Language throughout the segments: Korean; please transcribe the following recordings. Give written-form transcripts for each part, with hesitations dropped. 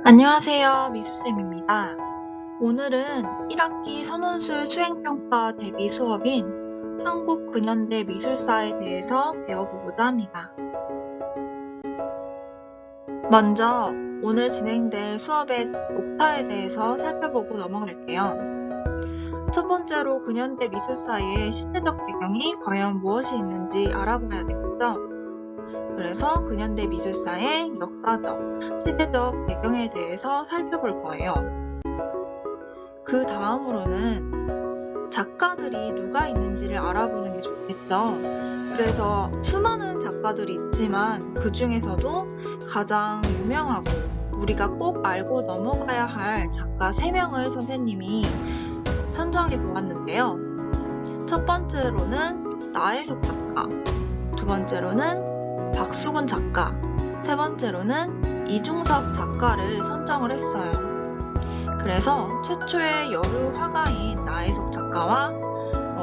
안녕하세요. 미술쌤입니다. 오늘은 1학기 선원술 수행평가 대비 수업인 한국 근현대 미술사에 대해서 배워보고자 합니다. 먼저 오늘 진행될 수업의 목차에 대해서 살펴보고 넘어갈게요. 첫 번째로 근현대 미술사의 시대적 배경이 과연 무엇이 있는지 알아봐야 되겠죠. 그래서 근현대 미술사의 역사적, 시대적 배경에 대해서 살펴볼 거예요. 그 다음으로는 작가들이 누가 있는지를 알아보는 게 좋겠죠. 그래서 수많은 작가들이 있지만 그 중에서도 가장 유명하고 우리가 꼭 알고 넘어가야 할 작가 3명을 선생님이 선정해 보았는데요. 첫 번째로는 나혜석 작가, 두 번째로는 박수근 작가, 세 번째로는 이중섭 작가를 선정을 했어요. 그래서 최초의 여류 화가인 나혜석 작가와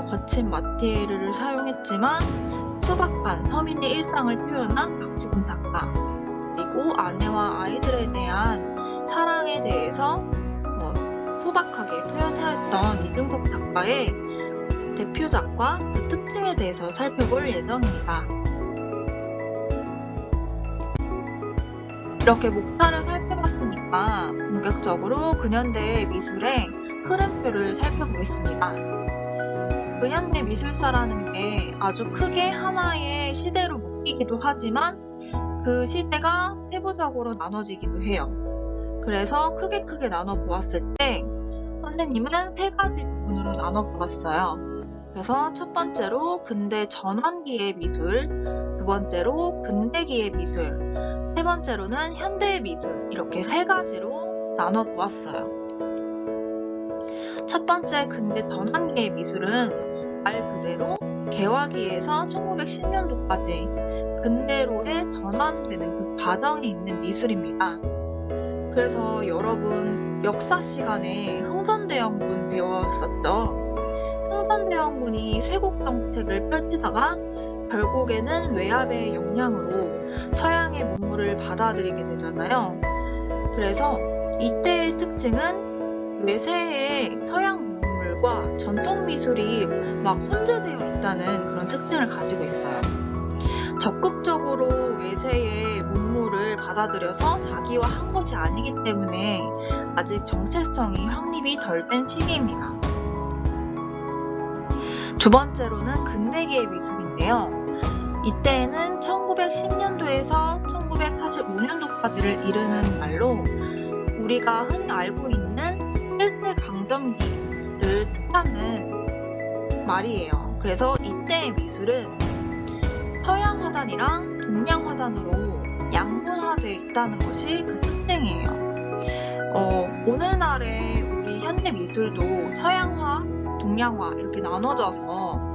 거친 마테리얼을 사용했지만 소박한 서민의 일상을 표현한 박수근 작가, 그리고 아내와 아이들에 대한 사랑에 대해서 소박하게 표현하였던 이중섭 작가의 대표작과 그 특징에 대해서 살펴볼 예정입니다. 이렇게 목차를 살펴봤으니까 본격적으로 근현대 미술의 흐름표를 살펴보겠습니다. 근현대 미술사라는 게 아주 크게 하나의 시대로 묶이기도 하지만 그 시대가 세부적으로 나눠지기도 해요. 그래서 크게 나눠 보았을 때 선생님은 3가지 부분으로 나눠 보았어요. 그래서 첫 번째로 근대 전환기의 미술, 두 번째로 근대기의 미술, 세 번째로는 현대의 미술, 이렇게 3가지로 나눠 보았어요. 첫 번째 근대 전환기의 미술은 말 그대로 개화기에서 1910년도까지 근대로에 전환되는 그 과정에 있는 미술입니다. 그래서 여러분 역사 시간에 흥선대원군 배웠었죠. 흥선대원군이 쇄국 정책을 펼치다가 결국에는 외압의 영향으로 서양의 문물을 받아들이게 되잖아요. 그래서 이때의 특징은 외세의 서양 문물과 전통 미술이 막 혼재되어 있다는 그런 특징을 가지고 있어요. 적극적으로 외세의 문물을 받아들여서 자기와 한 것이 아니기 때문에 아직 정체성이 확립이 덜 된 시기입니다. 두 번째로는 근대기의 미술인데요. 이때에는 1910년도에서 1945년도까지를 이르는 말로 우리가 흔히 알고 있는 일제강점기를 뜻하는 말이에요. 그래서 이때의 미술은 서양 화단이랑 동양 화단으로 양분화되어 있다는 것이 그 특징이에요. 오늘날의 우리 현대 미술도 서양화, 동양화 이렇게 나눠져서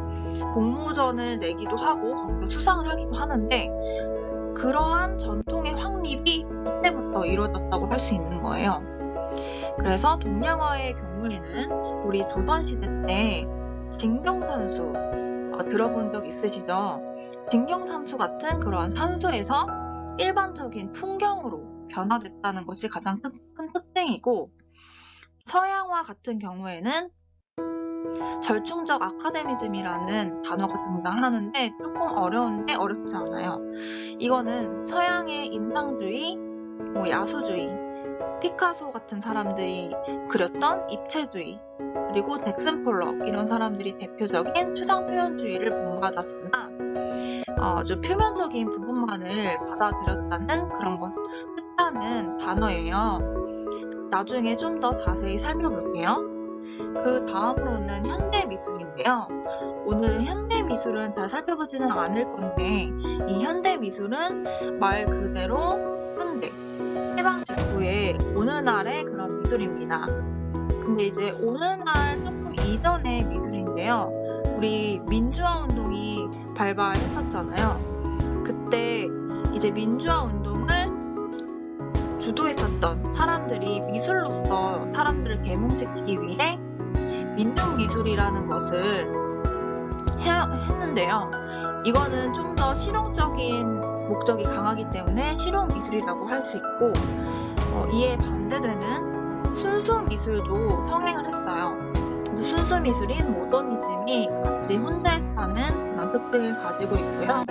공모전을 내기도 하고 거기서 수상을 하기도 하는데 그러한 전통의 확립이 이때부터 이루어졌다고 할 수 있는 거예요. 그래서 동양화의 경우에는 우리 조선시대 때 진경산수 들어본 적 있으시죠? 진경산수 같은 그러한 산수에서 일반적인 풍경으로 변화됐다는 것이 가장 큰 특징이고, 서양화 같은 경우에는 절충적 아카데미즘이라는 단어가 등장하는데 조금 어려운데 어렵지 않아요. 이거는 서양의 인상주의, 야수주의, 피카소 같은 사람들이 그렸던 입체주의, 그리고 덱슨 폴럭 이런 사람들이 대표적인 추상표현주의를 본받았으나 아주 표면적인 부분만을 받아들였다는 그런 것 뜻하는 단어예요. 나중에 좀 더 자세히 살펴볼게요. 그 다음으로는 현대미술인데요. 오늘 현대미술은 다 살펴보지는 않을 건데 이 현대미술은 말 그대로 현대, 해방 직후의 오늘날의 그런 미술입니다. 근데 이제 오늘날 조금 이전의 미술인데요. 우리 민주화 운동이 발발했었잖아요. 그때 이제 민주화 운동을 주도했었던 사람들이 미술로서 사람들을 계몽시키기 위해 민중미술이라는 것을 했는데요. 이거는 좀 더 실용적인 목적이 강하기 때문에 실용미술이라고 할 수 있고 이에 반대되는 순수 미술도 성행을 했어요. 그래서 순수 미술인 모더니즘이 같이 혼재했다는 그런 특징을 가지고 있고요.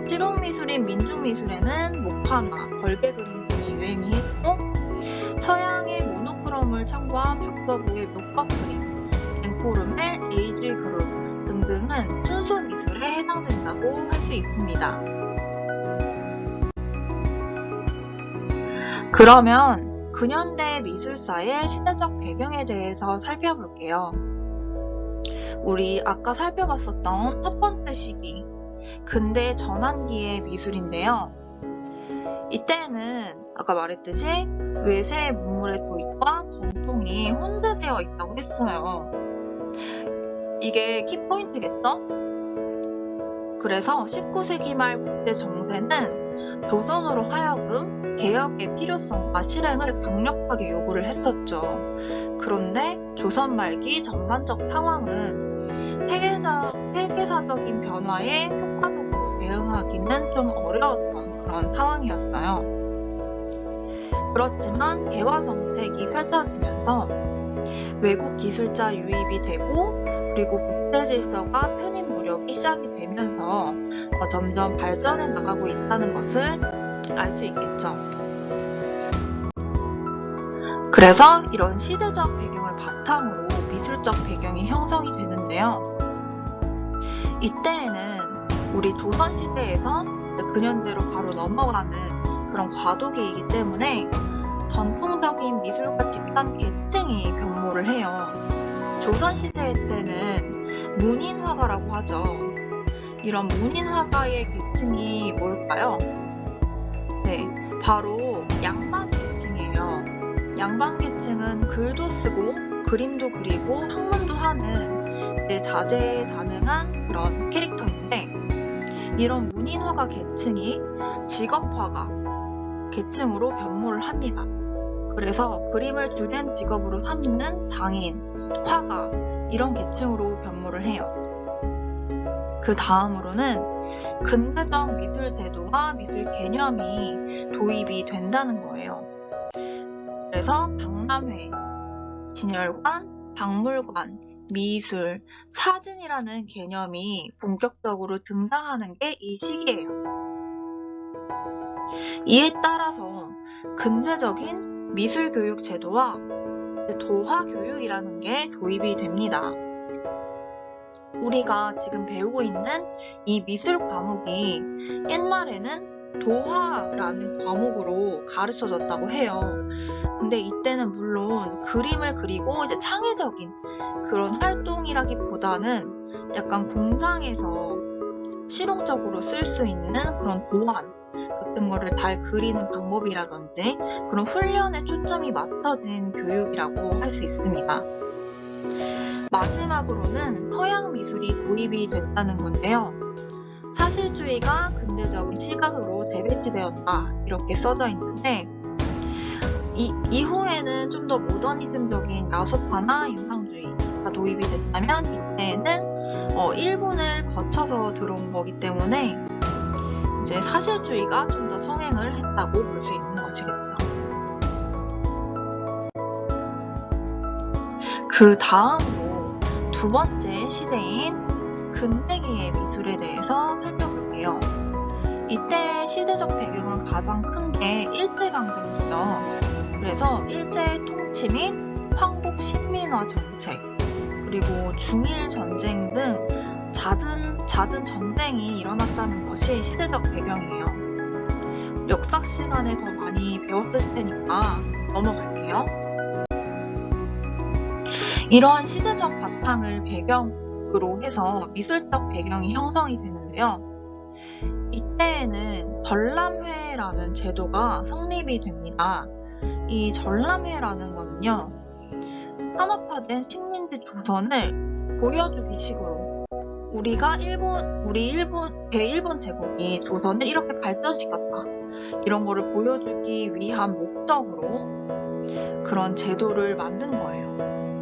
실용 미술인 민중 미술에는 목화나 걸개 그림 등이 유행이 했고, 서양의 모노크롬을 참고한 박서부의 묘박 그림, 앵코르멜, 에이지 그룹 등등은 순수 미술에 해당된다고 할 수 있습니다. 그러면 근현대 미술사의 시대적 배경에 대해서 살펴볼게요. 우리 아까 살펴봤었던 첫 번째 시기, 근대 전환기의 미술인데요. 이때는 아까 말했듯이 외세 문물의 도입과 전통이 혼재되어 있다고 했어요. 이게 키포인트겠죠? 그래서 19세기 말 국제 정세는 조선으로 하여금 개혁의 필요성과 실행을 강력하게 요구를 했었죠. 그런데 조선 말기 전반적 상황은 세계사적인 변화에 효과적으로 대응하기는 좀 어려웠던 그런 상황이었어요. 그렇지만 개화 정책이 펼쳐지면서 외국 기술자 유입이 되고, 그리고 국제 질서가 편입 무력이 시작이 되면서 점점 발전해 나가고 있다는 것을 알 수 있겠죠. 그래서 이런 시대적 배경을 바탕으로 미술적 배경이 형성이 되는데요. 이때에는 우리 조선시대에서 근현대로 바로 넘어가는 그런 과도기이기 때문에 전통적인 미술과 집단 계층이 변모를 해요. 조선시대 때는 문인화가라고 하죠. 이런 문인화가의 계층이 뭘까요? 네, 바로 양반 계층이에요. 양반 계층은 글도 쓰고 그림도 그리고 학문도 하는 자재다능한 그런 캐릭터인데, 이런 문인화가 계층이 직업화가 계층으로 변모를 합니다. 그래서 그림을 주된 직업으로 삼는 장인, 화가 이런 계층으로 변모를 해요. 그 다음으로는 근대적 미술 제도와 미술 개념이 도입이 된다는 거예요. 그래서 박람회, 진열관, 박물관, 미술, 사진이라는 개념이 본격적으로 등장하는 게 이 시기예요. 이에 따라서 근대적인 미술 교육 제도와 도화 교육이라는 게 도입이 됩니다. 우리가 지금 배우고 있는 이 미술 과목이 옛날에는 도화라는 과목으로 가르쳐졌다고 해요. 근데 이때는 물론 그림을 그리고 이제 창의적인 그런 활동이라기보다는 약간 공장에서 실용적으로 쓸 수 있는 그런 도안 같은 거를 잘 그리는 방법이라든지 그런 훈련에 초점이 맞춰진 교육이라고 할 수 있습니다. 마지막으로는 서양 미술이 도입이 됐다는 건데요. 사실주의가 근대적인 시각으로 재배치되었다 이렇게 써져 있는데, 이후에는 좀 더 모더니즘적인 야소파나 인상주의가 도입이 됐다면, 이때는 일본을 거쳐서 들어온 거기 때문에 이제 사실주의가 좀 더 성행을 했다고 볼 수 있는 것이겠죠. 그 다음으로 두 번째 시대인 근대기의 미술에 대해서 살펴볼게요. 이때 시대적 배경은 가장 큰 게 일제강점기죠. 그래서 일제의 통치 및 황복 식민화 정책, 그리고 중일 전쟁 등 잦은 전쟁이 일어났다는 것이 시대적 배경이에요. 역사 시간에 더 많이 배웠을 테니까 넘어갈게요. 이러한 시대적 바탕을 배경으로 해서 미술적 배경이 형성이 되는데요. 이때에는 전람회라는 제도가 성립이 됩니다. 이 전람회라는 거는요, 산업화된 식민지 조선을 보여주기 식으로 우리가 대일본 제국이 조선을 이렇게 발전시켰다, 이런 거를 보여주기 위한 목적으로 그런 제도를 만든 거예요.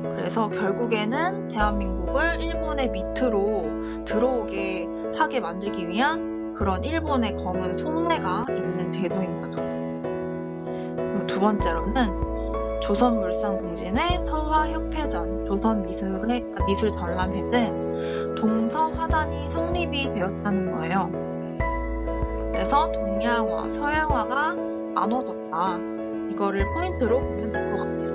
그래서 결국에는 대한민국을 일본의 밑으로 들어오게 하게 만들기 위한 그런 일본의 검은 속내가 있는 제도인 거죠. 그리고 두 번째로는 조선물산공진회, 서화협회전, 조선미술전람회 등 동서화단이 성립이 되었다는 거예요. 그래서 동양화, 서양화가 나눠졌다. 이거를 포인트로 보면 될 것 같아요.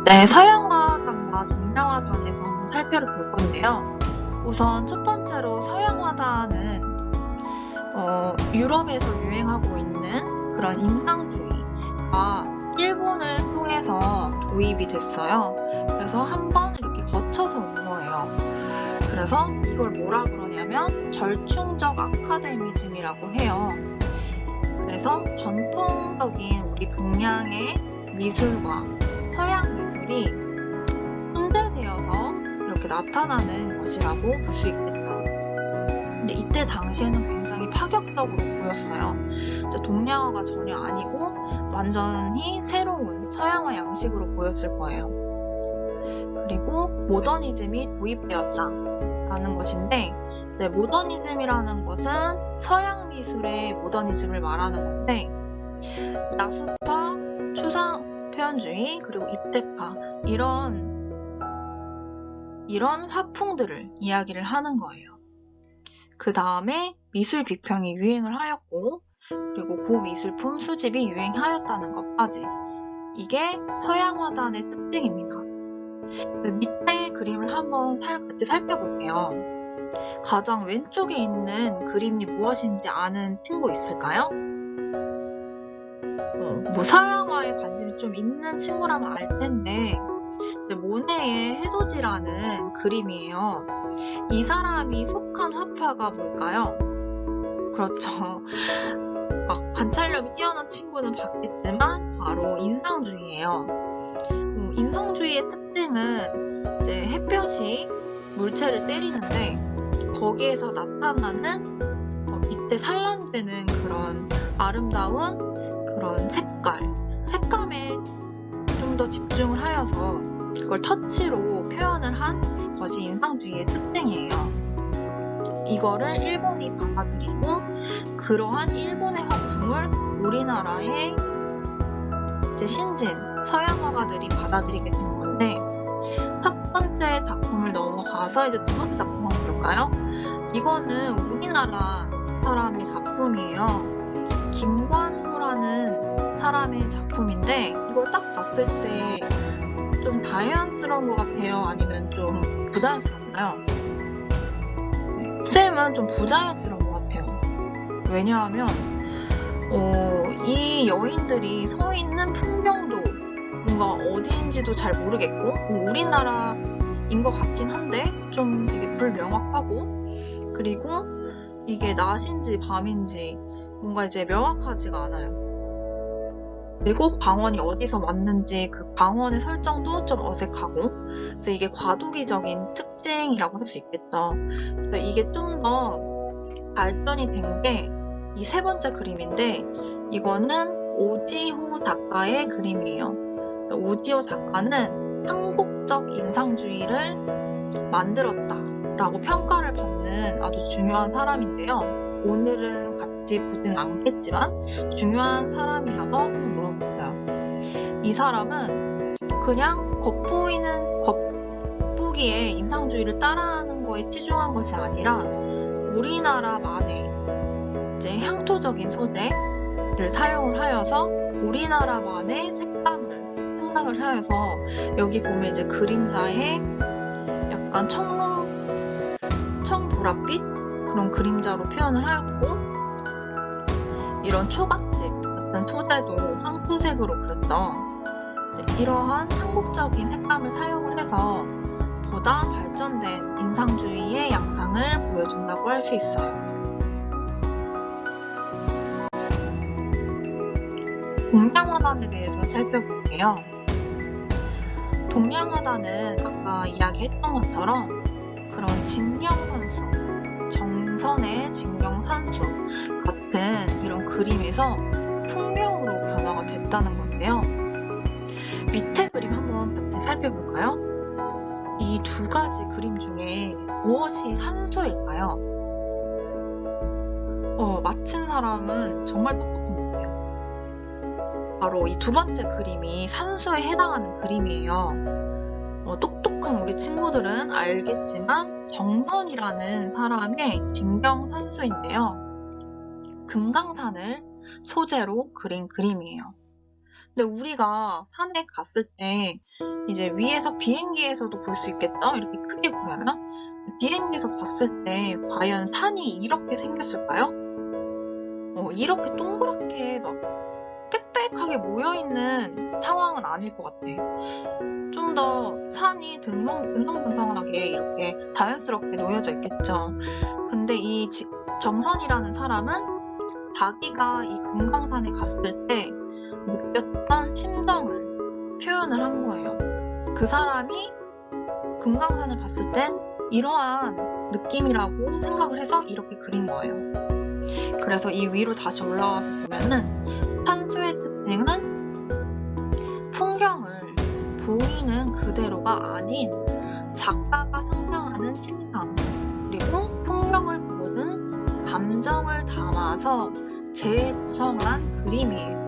네, 서양화단과 동양화단에서 한번 살펴볼 건데요. 우선 첫 번째로 서양화단은 유럽에서 유행하고 있는 그런 인상주의가 일본을 통해서 도입이 됐어요. 그래서 한번 이렇게 거쳐서 온 거예요. 그래서 이걸 뭐라 그러냐면 절충적 아카데미즘이라고 해요. 그래서 전통적인 우리 동양의 미술과 서양 미술이 혼재되어서 이렇게 나타나는 것이라고 볼 수 있겠죠. 근데 이때 당시에는 굉장히 파격적으로 보였어요. 동양화가 전혀 아니고 완전히 새로운 서양화 양식으로 보였을 거예요. 그리고 모더니즘이 도입되었다라는 것인데, 모더니즘이라는 것은 서양 미술의 모더니즘을 말하는 건데, 야수파, 추상 표현주의, 그리고 입대파 이런 화풍들을 이야기를 하는 거예요. 그 다음에 미술 비평이 유행을 하였고, 그리고 고미술품 수집이 유행하였다는 것까지. 이게 서양화단의 특징입니다. 밑에 그림을 한번 같이 살펴볼게요. 가장 왼쪽에 있는 그림이 무엇인지 아는 친구 있을까요? 서양화에 관심이 좀 있는 친구라면 알 텐데, 모네의 해돋이라는 그림이에요. 이 사람이 속한 화파가 뭘까요? 그렇죠. 막 관찰력이 뛰어난 친구는 봤겠지만 바로 인상주의예요. 인상주의의 특징은 이제 햇볕이 물체를 때리는데 거기에서 나타나는 이때 산란되는 그런 아름다운 그런 색감에 좀 더 집중을 하여서 그걸 터치로 표현을 한 것이 인상주의의 특징이에요. 이거를 일본이 받아들이고 그러한 일본의 화풍을 우리나라의 이제 신진 서양화가들이 받아들이게 된 건데, 첫 번째 작품을 넘어가서 이제 두 번째 작품 한번 볼까요? 이거는 우리나라 사람의 작품이에요. 김관호라는 사람의 작품인데 이걸 딱 봤을 때 좀 자연스러운 것 같아요? 아니면 좀 부자연스럽나요? 쌤은 좀 부자연스러운 것 같아요. 왜냐하면 이 여인들이 서 있는 풍경도 뭔가 어디인지도 잘 모르겠고 우리나라인 것 같긴 한데 좀 되게 불명확하고, 그리고 이게 낮인지 밤인지 뭔가 이제 명확하지가 않아요. 그리고 방언이 어디서 왔는지 그 방언의 설정도 좀 어색하고, 그래서 이게 과도기적인 특징이라고 할 수 있겠죠. 그래서 이게 좀 더 발전이 된 게 이 세 번째 그림인데, 이거는 오지호 작가의 그림이에요. 오지호 작가는 한국적 인상주의를 만들었다라고 평가를 받는 아주 중요한 사람인데요. 오늘은 같이 보진 않겠지만 중요한 사람이라서 한번 넣어봤어요. 이 사람은 그냥 겉보기에 인상주의를 따라하는 거에 치중한 것이 아니라 우리나라만의 이제 향토적인 소재를 사용을 하여서 우리나라만의 색감을 생각을 하여서, 여기 보면 이제 그림자에 약간 청보랏빛 그런 그림자로 표현을 하였고, 이런 초가집 같은 소재도 황토색으로 그렸죠. 이러한 한국적인 색감을 사용을 해서 보다 발전된 인상주의의 양상을 보여준다고 할 수 있어요. 동양화단에 대해서 살펴볼게요. 동양화단은 아까 이야기했던 것처럼 그런 직령산수, 정선의 직령산수 같은 이런 그림에서 풍경으로 변화가 됐다는 건데요. 밑에 그림 한번 같이 살펴볼까요? 이 두 가지 그림 중에 무엇이 산수일까요? 마친 사람은 정말 똑똑한 것 같아요. 바로 이 두 번째 그림이 산수에 해당하는 그림이에요. 똑똑한 우리 친구들은 알겠지만 정선이라는 사람의 징병산수인데요. 금강산을 소재로 그린 그림이에요. 근데 우리가 산에 갔을 때 이제 위에서 비행기에서도 볼 수 있겠다? 이렇게 크게 보여요. 비행기에서 봤을 때 과연 산이 이렇게 생겼을까요? 이렇게 동그랗게 막 빽빽하게 모여있는 상황은 아닐 것 같아. 좀 더 산이 듬성듬성하게 이렇게 자연스럽게 놓여져 있겠죠. 근데 이 정선이라는 사람은 자기가 이 금강산에 갔을 때 느꼈던 심정을 표현을 한 거예요. 그 사람이 금강산을 봤을 땐 이러한 느낌이라고 생각을 해서 이렇게 그린 거예요. 그래서 이 위로 다시 올라와서 보면은 산수의 특징은 풍경을 보이는 그대로가 아닌 작가가 상상하는 심상, 그리고 풍경을 보는 감정을 담아서 재구성한 그림이에요.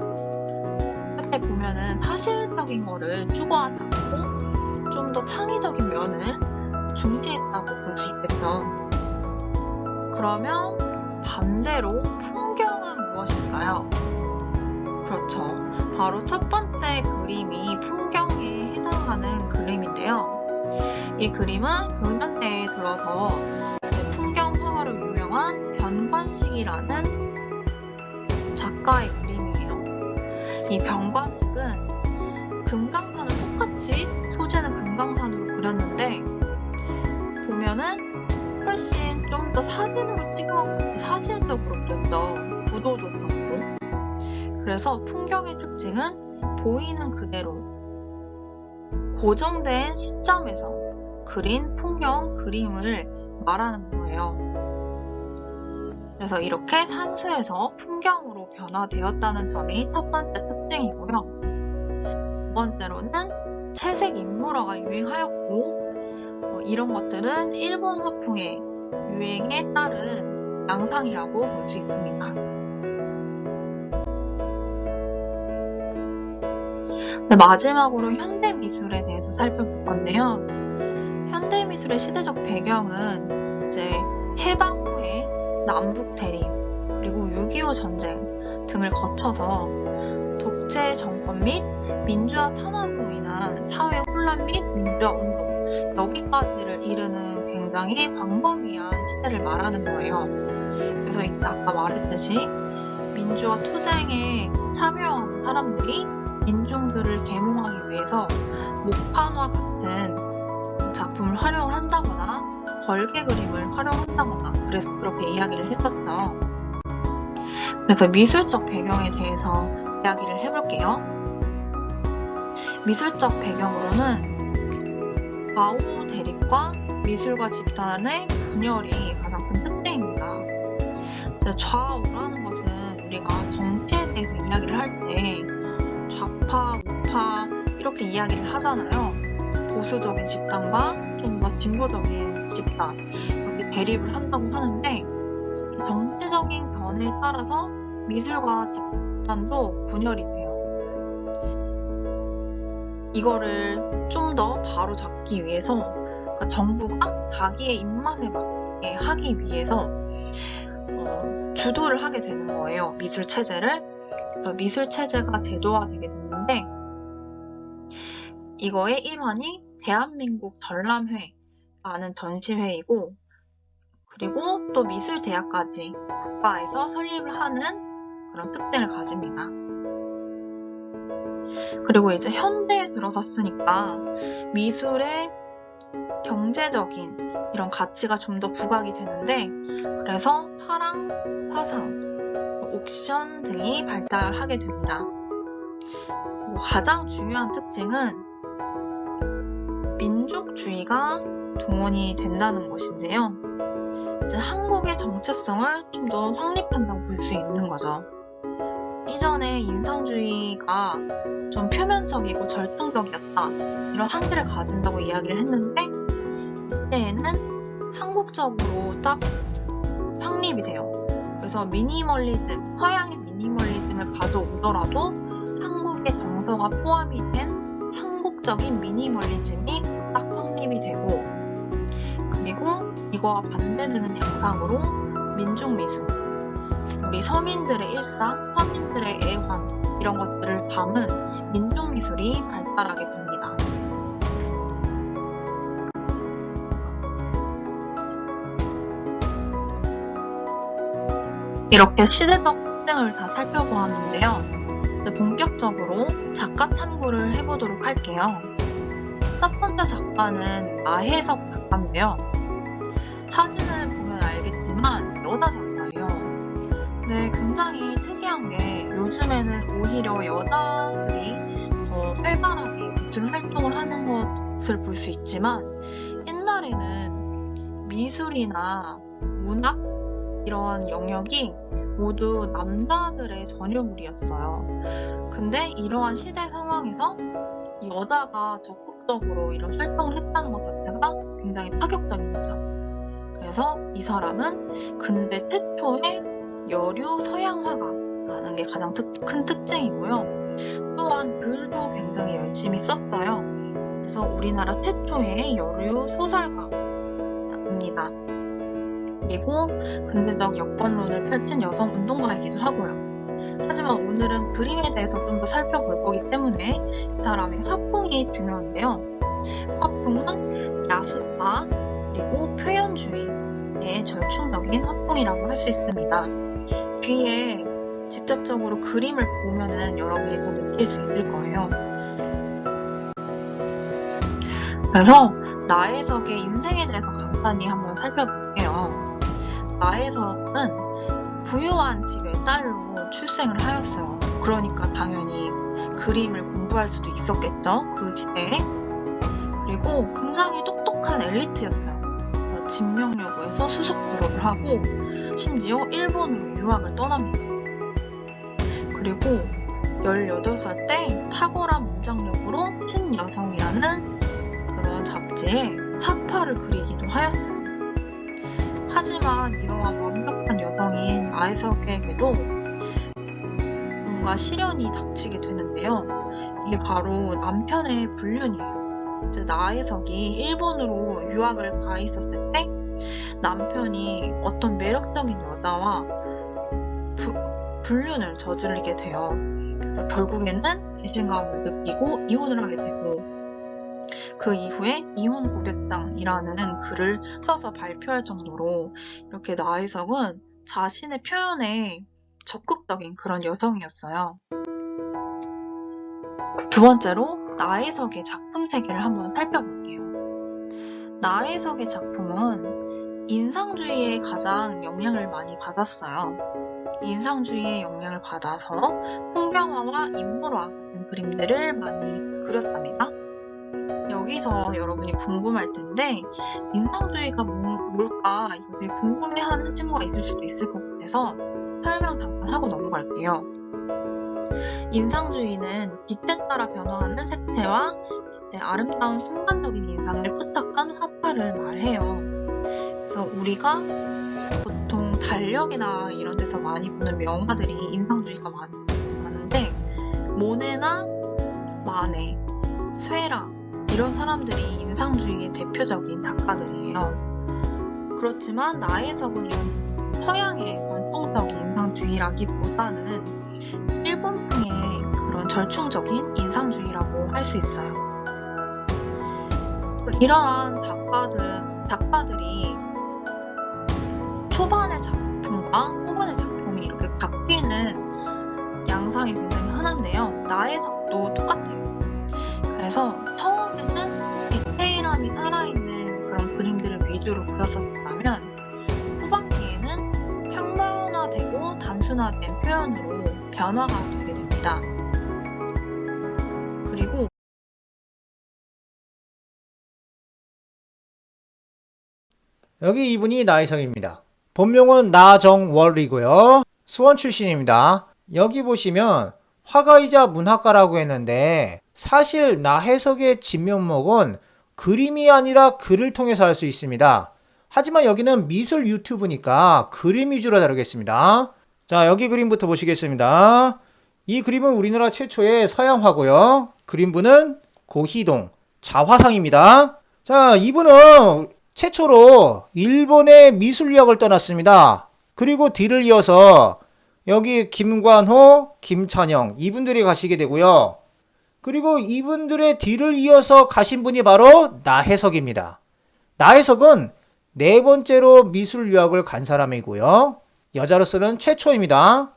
이렇게 보면은 사실적인 거를 추구하지 않고 좀 더 창의적인 면을 중시했다고 볼 수 있겠죠. 그러면 반대로 풍경은 무엇일까요? 그렇죠. 바로 첫 번째 그림이 풍경에 해당하는 그림인데요. 이 그림은 근현대에 들어서 풍경 화가로 유명한 변관식이라는 작가의 그림이에요. 이 변관식은 금강산을 똑같이 소재는 금강산으로 그렸는데 보면은 훨씬 좀 더 사진으로 찍은 것 같이 사실적으로 그렸죠. 구도도 그렇고. 그래서 풍경의 특징은 보이는 그대로 고정된 시점에서 그린 풍경 그림을 말하는 거예요. 그래서 이렇게 산수에서 풍경으로 변화되었다는 점이 첫 번째 특징이고요. 두 번째로는 채색 인물화가 유행하였고 이런 것들은 일본 화풍의 유행에 따른 양상이라고 볼 수 있습니다. 네, 마지막으로 현대미술에 대해서 살펴볼 건데요. 현대미술의 시대적 배경은 이제 해방 후에 남북 대립 그리고 6.25 전쟁 등을 거쳐서 독재 정권 및 민주화 탄압으로 인한 사회 혼란 및 민주화 운동 여기까지를 이르는 굉장히 광범위한 시대를 말하는 거예요. 그래서 아까 말했듯이 민주화 투쟁에 참여한 사람들이 민중들을 계몽하기 위해서 목판화 같은 작품을 활용을 한다거나 걸개 그림을 활용한다거나 그래서 그렇게 이야기를 했었죠. 그래서 미술적 배경에 대해서 이야기를 해볼게요. 미술적 배경으로는 좌우 대립과 미술과 집단의 분열이 가장 큰 특징입니다. 좌우라는 것은 우리가 정치에 대해서 이야기를 할 때 좌파, 우파 이렇게 이야기를 하잖아요. 보수적인 집단과 좀 더 진보적인 집단 이렇게 대립을 한다고 하는데 정치적인 변에 따라서 미술과 집단도 분열이 돼요. 이거를 좀 더 바로 잡기 위해서 그러니까 정부가 자기의 입맛에 맞게 하기 위해서 주도를 하게 되는 거예요. 미술 체제를. 그래서 미술 체제가 제도화되게 됐는데 이거의 일환이 대한민국 전람회라는 전시회이고 그리고 또 미술대학까지 국가에서 설립을 하는 그런 특징을 가집니다. 그리고 이제 현대에 들어섰으니까 미술의 경제적인 이런 가치가 좀 더 부각이 되는데 그래서 화랑, 화상, 옥션 등이 발달하게 됩니다. 가장 중요한 특징은 민족주의가 동원이 된다는 것인데요. 이제 한국의 정체성을 좀 더 확립한다고 볼 수 있는 거죠. 이전에 인상주의가 좀 표면적이고 절정적이었다 이런 한계를 가진다고 이야기를 했는데 이때에는 한국적으로 딱 확립이 돼요. 그래서 미니멀리즘, 서양의 미니멀리즘을 가져오더라도 한국의 정서가 포함이 된 한국적인 미니멀리즘이 딱 성립이 되고, 그리고 이거와 반대되는 양상으로 민중미술, 우리 서민들의 일상, 서민들의 애환 이런 것들을 담은 민중미술이 발달하게 됩니다. 이렇게 시대적 특징을 다 살펴보았는데요. 이제 본격적으로 작가 탐구를 해보도록 할게요. 첫 번째 작가는 나혜석 작가인데요. 사진을 보면 알겠지만 여자 작가예요. 근데 굉장히 특이한 게 요즘에는 오히려 여자들이 더 활발하게 미술 활동을 하는 것을 볼 수 있지만, 옛날에는 미술이나 문학 이러한 영역이 모두 남자들의 전유물이었어요. 근데 이러한 시대 상황에서 여자가 적극적으로 이런 활동을 했다는 것 자체가 굉장히 파격적인 거죠. 그래서 이 사람은 근대 최초의 여류 서양 화가라는 게 가장 큰 특징이고요. 또한 글도 굉장히 열심히 썼어요. 그래서 우리나라 최초의 여류 소설가입니다. 그리고 근대적 여권론을 펼친 여성 운동가이기도 하고요. 하지만 오늘은 그림에 대해서 좀 더 살펴볼 거기 때문에 이 사람의 화풍이 중요한데요. 화풍은 야수파 그리고 표현주의의 절충적인 화풍이라고 할 수 있습니다. 뒤에 직접적으로 그림을 보면은 여러분이 더 느낄 수 있을 거예요. 그래서 나혜석의 인생에 대해서 간단히 한번 살펴볼게요. 나혜석은 부유한 집의 딸로 출생을 하였어요. 그러니까 당연히 그림을 공부할 수도 있었겠죠, 그 시대에. 그리고 굉장히 똑똑한 엘리트였어요. 그래서 진명여고에서 수석 졸업을 하고 심지어 일본으로 유학을 떠납니다. 그리고 18살 때 탁월한 문장력으로 신여성이라는 그런 잡지에 사파를 그리기도 하였어요. 하지만 이러한 완벽한 여성인 나혜석에게도 뭔가 시련이 닥치게 되는데요. 이게 바로 남편의 불륜이에요. 이제 나혜석이 일본으로 유학을 가 있었을 때 남편이 어떤 매력적인 여자와 불륜을 저지르게 돼요. 그래서 결국에는 배신감을 느끼고 이혼을 하게 되고, 그 이후에 이혼 고백장이라는 글을 써서 발표할 정도로 이렇게 나혜석은 자신의 표현에 적극적인 그런 여성이었어요. 두 번째로 나혜석의 작품 세계를 한번 살펴볼게요. 나혜석의 작품은 인상주의에 가장 영향을 많이 받았어요. 인상주의의 영향을 받아서 풍경화와 인물화 같은 그림들을 많이 그렸답니다. 여기서 여러분이 궁금할 텐데 인상주의가 뭘까 이거 되게 궁금해하는 친구가 있을 수도 있을 것 같아서 설명 잠깐 하고 넘어갈게요. 인상주의는 빛에 따라 변화하는 색채와 빛의 아름다운 순간적인 인상을 포착한 화파를 말해요. 그래서 우리가 보통 달력이나 이런 데서 많이 보는 명화들이 인상주의가 많은데, 모네나 마네, 쇠랑 이런 사람들이 인상주의의 대표적인 작가들이에요. 그렇지만 나혜석은 이런 서양의 전통적인 인상주의라기보다는 일본풍의 그런 절충적인 인상주의라고 할 수 있어요. 이러한 작가들이 초반의 작품과 후반의 작품이 이렇게 바뀌는 양상이 굉장히 흔한데요. 나혜석도 똑같아요. 그래서 처음에는 디테일함이 살아있는 그런 그림들을 위주로 그렸었다면 후반기에는 평면화되고 단순화된 표현으로 변화가 되게 됩니다. 그리고 여기 이분이 나혜석입니다. 본명은 나정월이고요. 수원 출신입니다. 여기 보시면 화가이자 문학가라고 했는데, 사실 나혜석의 진면목은 그림이 아니라 글을 통해서 할 수 있습니다. 하지만 여기는 미술 유튜브니까 그림 위주로 다루겠습니다. 자, 여기 그림부터 보시겠습니다. 이 그림은 우리나라 최초의 서양화고요. 그림부는 고희동 자화상입니다. 자, 이분은 최초로 일본의 미술 유학을 떠났습니다. 그리고 뒤를 이어서 여기 김관호, 김찬영 이분들이 가시게 되고요. 그리고 이분들의 뒤를 이어서 가신 분이 바로 나혜석입니다. 나혜석은 네 번째로 미술 유학을 간 사람이고요. 여자로서는 최초입니다.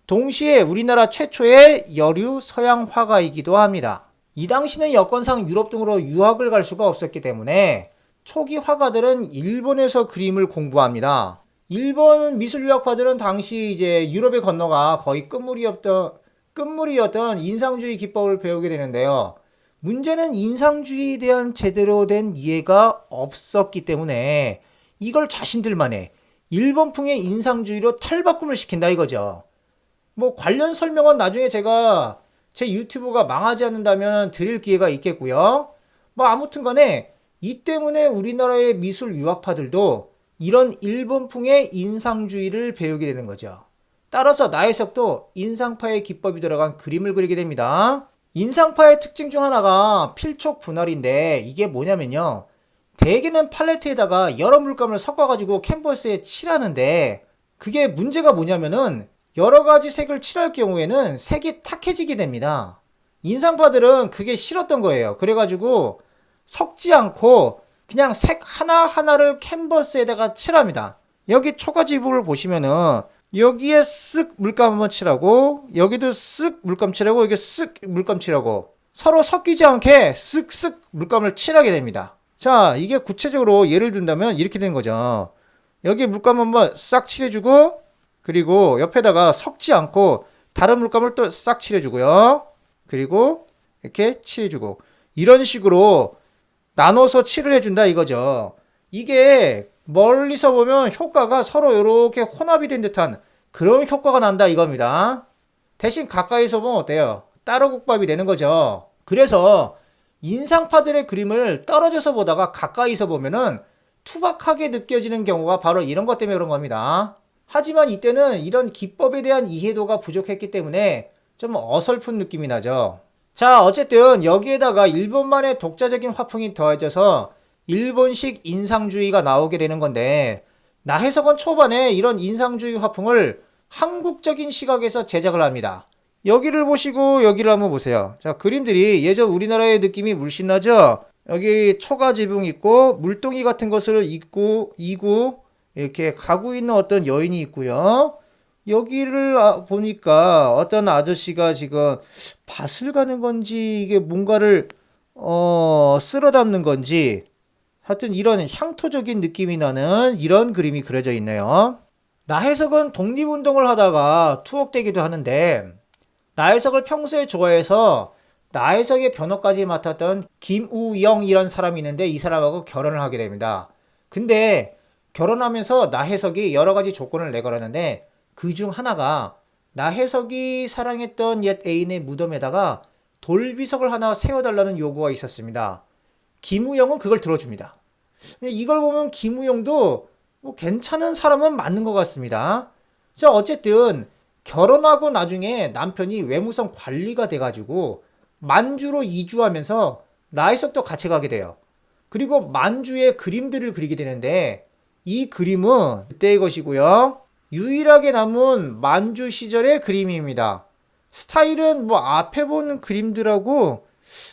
동시에 우리나라 최초의 여류 서양 화가이기도 합니다. 이 당시는 여건상 유럽 등으로 유학을 갈 수가 없었기 때문에 초기 화가들은 일본에서 그림을 공부합니다. 일본 미술 유학파들은 당시 이제 유럽에 건너가 거의 끝물이었던 인상주의 기법을 배우게 되는데요. 문제는 인상주의에 대한 제대로 된 이해가 없었기 때문에 이걸 자신들만의 일본풍의 인상주의로 탈바꿈을 시킨다 이거죠. 뭐 관련 설명은 나중에 제가 제 유튜브가 망하지 않는다면 드릴 기회가 있겠고요. 뭐 아무튼 간에 이 때문에 우리나라의 미술 유학파들도 이런 일본풍의 인상주의를 배우게 되는 거죠. 따라서 나혜석도 인상파의 기법이 들어간 그림을 그리게 됩니다. 인상파의 특징 중 하나가 필촉 분할인데 이게 뭐냐면요. 대개는 팔레트에다가 여러 물감을 섞어가지고 캔버스에 칠하는데 그게 문제가 뭐냐면은 여러 가지 색을 칠할 경우에는 색이 탁해지게 됩니다. 인상파들은 그게 싫었던 거예요. 그래가지고 섞지 않고 그냥 색 하나하나를 캔버스에다가 칠합니다. 여기 초가지부를 보시면은 여기에 쓱 물감 한번 칠하고 여기도 쓱 물감 칠하고 여기 쓱 물감 칠하고 서로 섞이지 않게 쓱쓱 물감을 칠하게 됩니다. 자, 이게 구체적으로 예를 든다면 이렇게 된 거죠. 여기 물감 한번 싹 칠해주고 그리고 옆에다가 섞지 않고 다른 물감을 또 싹 칠해주고요. 그리고 이렇게 칠해주고 이런 식으로 나눠서 칠을 해준다 이거죠. 이게 멀리서 보면 효과가 서로 이렇게 혼합이 된 듯한 그런 효과가 난다 이겁니다. 대신 가까이서 보면 어때요? 따로 국밥이 되는 거죠. 그래서 인상파들의 그림을 떨어져서 보다가 가까이서 보면은 투박하게 느껴지는 경우가 바로 이런 것 때문에 그런 겁니다. 하지만 이때는 이런 기법에 대한 이해도가 부족했기 때문에 좀 어설픈 느낌이 나죠. 자, 어쨌든 여기에다가 일본만의 독자적인 화풍이 더해져서 일본식 인상주의가 나오게 되는 건데 나혜석은 초반에 이런 인상주의 화풍을 한국적인 시각에서 제작을 합니다. 여기를 보시고 여기를 한번 보세요. 자, 그림들이 예전 우리나라의 느낌이 물씬 나죠? 여기 초가 지붕 있고 물동이 같은 것을 이고 이렇게 가고 있는 어떤 여인이 있고요. 여기를 보니까 어떤 아저씨가 지금 밭을 가는 건지 이게 뭔가를 쓸어 담는 건지 하여튼 이런 향토적인 느낌이 나는 이런 그림이 그려져 있네요. 나혜석은 독립운동을 하다가 투옥되기도 하는데 나혜석을 평소에 좋아해서 나혜석의 변호까지 맡았던 김우영이라는 사람이 있는데 이 사람하고 결혼을 하게 됩니다. 근데 결혼하면서 나혜석이 여러 가지 조건을 내걸었는데 그 중 하나가 나혜석이 사랑했던 옛 애인의 무덤에다가 돌비석을 하나 세워달라는 요구가 있었습니다. 김우영은 그걸 들어줍니다. 이걸 보면 김우영도 뭐 괜찮은 사람은 맞는 것 같습니다. 자, 어쨌든 결혼하고 나중에 남편이 외무성 관리가 돼가지고 만주로 이주하면서 나혜석도 같이 가게 돼요. 그리고 만주의 그림들을 그리게 되는데 이 그림은 그때의 것이고요. 유일하게 남은 만주 시절의 그림입니다. 스타일은 뭐 앞에 본 그림들하고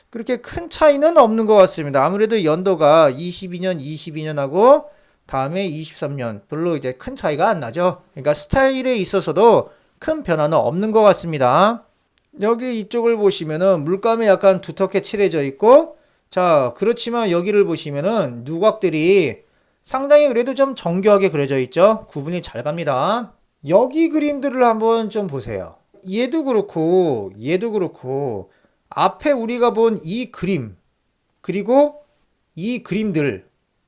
그렇게 큰 차이는 없는 것 같습니다. 아무래도 연도가 22년하고 다음에 23년 별로 이제 큰 차이가 안 나죠. 그러니까 스타일에 있어서도 큰 변화는 없는 것 같습니다. 여기 이쪽을 보시면은 물감이 약간 두텁게 칠해져 있고 자, 그렇지만 여기를 보시면은 누각들이 상당히 그래도 좀 정교하게 그려져 있죠. 구분이 잘 갑니다. 여기 그림들을 한번 좀 보세요. 얘도 그렇고 앞에 우리가 본 이 그림 그리고 이 그림들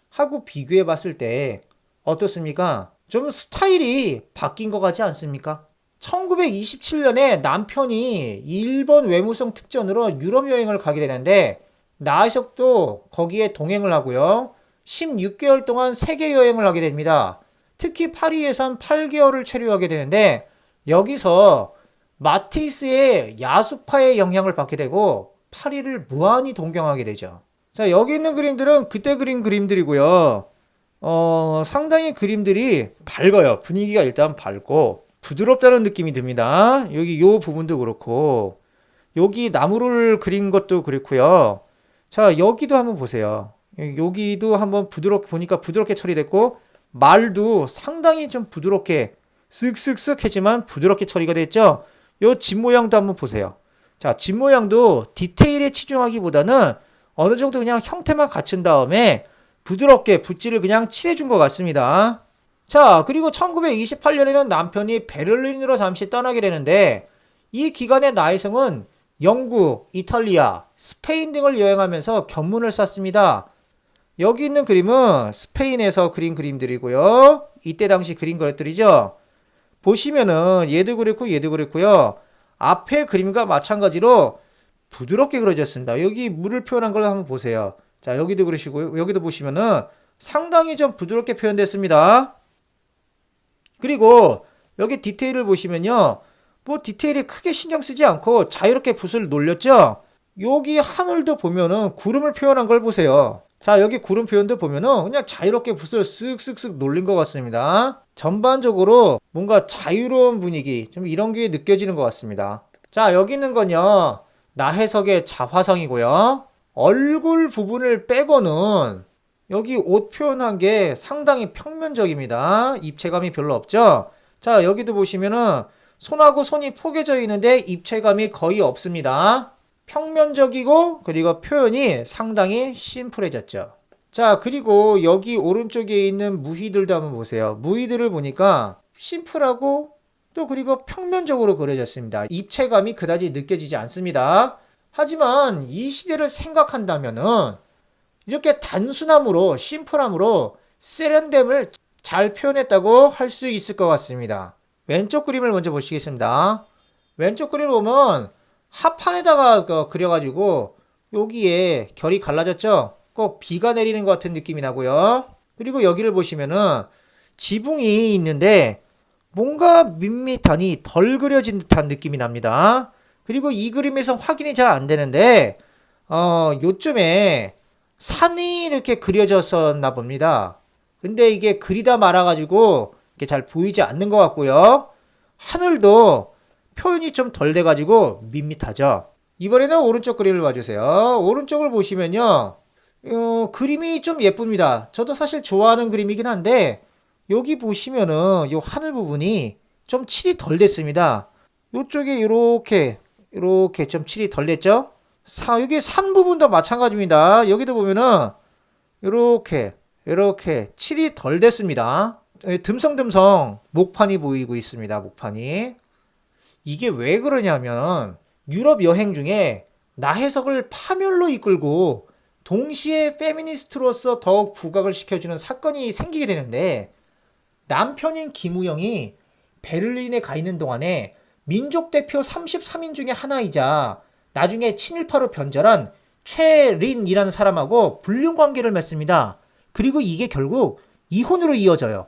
하고 비교해 봤을 때 어떻습니까? 좀 스타일이 바뀐 것 같지 않습니까? 1927년에 남편이 일본 외무성 특전으로 유럽 여행을 가게 되는데 나혜석도 거기에 동행을 하고요. 16개월 동안 세계 여행을 하게 됩니다. 특히 파리에선 8개월을 체류하게 되는데 여기서 마티스의 야수파의 영향을 받게 되고 파리를 무한히 동경하게 되죠. 자, 여기 있는 그림들은 그때 그린 그림들이고요. 상당히 그림들이 밝아요. 분위기가 일단 밝고 부드럽다는 느낌이 듭니다. 여기 요 부분도 그렇고 여기 나무를 그린 것도 그렇고요. 자, 여기도 한번 보세요. 여기도 한번 부드럽게 보니까 부드럽게 처리됐고 말도 상당히 좀 부드럽게 쓱쓱쓱 했지만 부드럽게 처리가 됐죠. 요 집 모양도 한번 보세요. 자, 집 모양도 디테일에 치중하기보다는 어느 정도 그냥 형태만 갖춘 다음에 부드럽게 붓질을 그냥 칠해준 것 같습니다. 자, 그리고 1928년에는 남편이 베를린으로 잠시 떠나게 되는데 이 기간에 나혜성은 영국, 이탈리아, 스페인 등을 여행하면서 견문을 쌓습니다. 여기 있는 그림은 스페인에서 그린 그림들이고요. 이때 당시 그린 것들이죠. 보시면은 얘도 그렇고 얘도 그렇고요. 앞에 그림과 마찬가지로 부드럽게 그려졌습니다. 여기 물을 표현한 걸 한번 보세요. 자, 여기도 그러시고요. 여기도 보시면은 상당히 좀 부드럽게 표현됐습니다. 그리고 여기 디테일을 보시면요. 뭐 디테일이 크게 신경 쓰지 않고 자유롭게 붓을 놀렸죠. 여기 하늘도 보면은 구름을 표현한 걸 보세요. 자, 여기 구름 표현도 보면은 그냥 자유롭게 붓을 쓱쓱쓱 놀린 것 같습니다. 전반적으로 뭔가 자유로운 분위기, 좀 이런 게 느껴지는 것 같습니다. 자, 여기 있는 건요. 나혜석의 자화상이고요. 얼굴 부분을 빼고는 여기 옷 표현한 게 상당히 평면적입니다. 입체감이 별로 없죠? 자, 여기도 보시면은 손하고 손이 포개져 있는데 입체감이 거의 없습니다. 평면적이고 그리고 표현이 상당히 심플해졌죠. 자, 그리고 여기 오른쪽에 있는 무희들도 한번 보세요. 무희들을 보니까 심플하고 또 그리고 평면적으로 그려졌습니다. 입체감이 그다지 느껴지지 않습니다. 하지만 이 시대를 생각한다면은 이렇게 단순함으로 심플함으로 세련됨을 잘 표현했다고 할 수 있을 것 같습니다. 왼쪽 그림을 먼저 보시겠습니다. 왼쪽 그림을 보면 합판에다가 그려가지고 여기에 결이 갈라졌죠? 꼭 비가 내리는 것 같은 느낌이 나고요. 그리고 여기를 보시면은 지붕이 있는데 뭔가 밋밋하니 덜 그려진 듯한 느낌이 납니다. 그리고 이 그림에서 확인이 잘 안 되는데 요쯤에 산이 이렇게 그려졌었나 봅니다. 근데 이게 그리다 말아가지고 이게 잘 보이지 않는 것 같고요. 하늘도 표현이 좀 덜 돼가지고 밋밋하죠. 이번에는 오른쪽 그림을 봐주세요. 오른쪽을 보시면요. 그림이 좀 예쁩니다. 저도 사실 좋아하는 그림이긴 한데 여기 보시면은 요 하늘 부분이 좀 칠이 덜 됐습니다. 요쪽에 이렇게 좀 칠이 덜 됐죠? 여기 산 부분도 마찬가지입니다. 여기도 보면은 이렇게 칠이 덜 됐습니다. 듬성듬성 목판이 보이고 있습니다. 목판이. 이게 왜 그러냐면 유럽 여행 중에 나혜석을 파멸로 이끌고 동시에 페미니스트로서 더욱 부각을 시켜주는 사건이 생기게 되는데 남편인 김우영이 베를린에 가 있는 동안에 민족 대표 33인 중에 하나이자 나중에 친일파로 변절한 최린이라는 사람하고 불륜 관계를 맺습니다. 그리고 이게 결국 이혼으로 이어져요.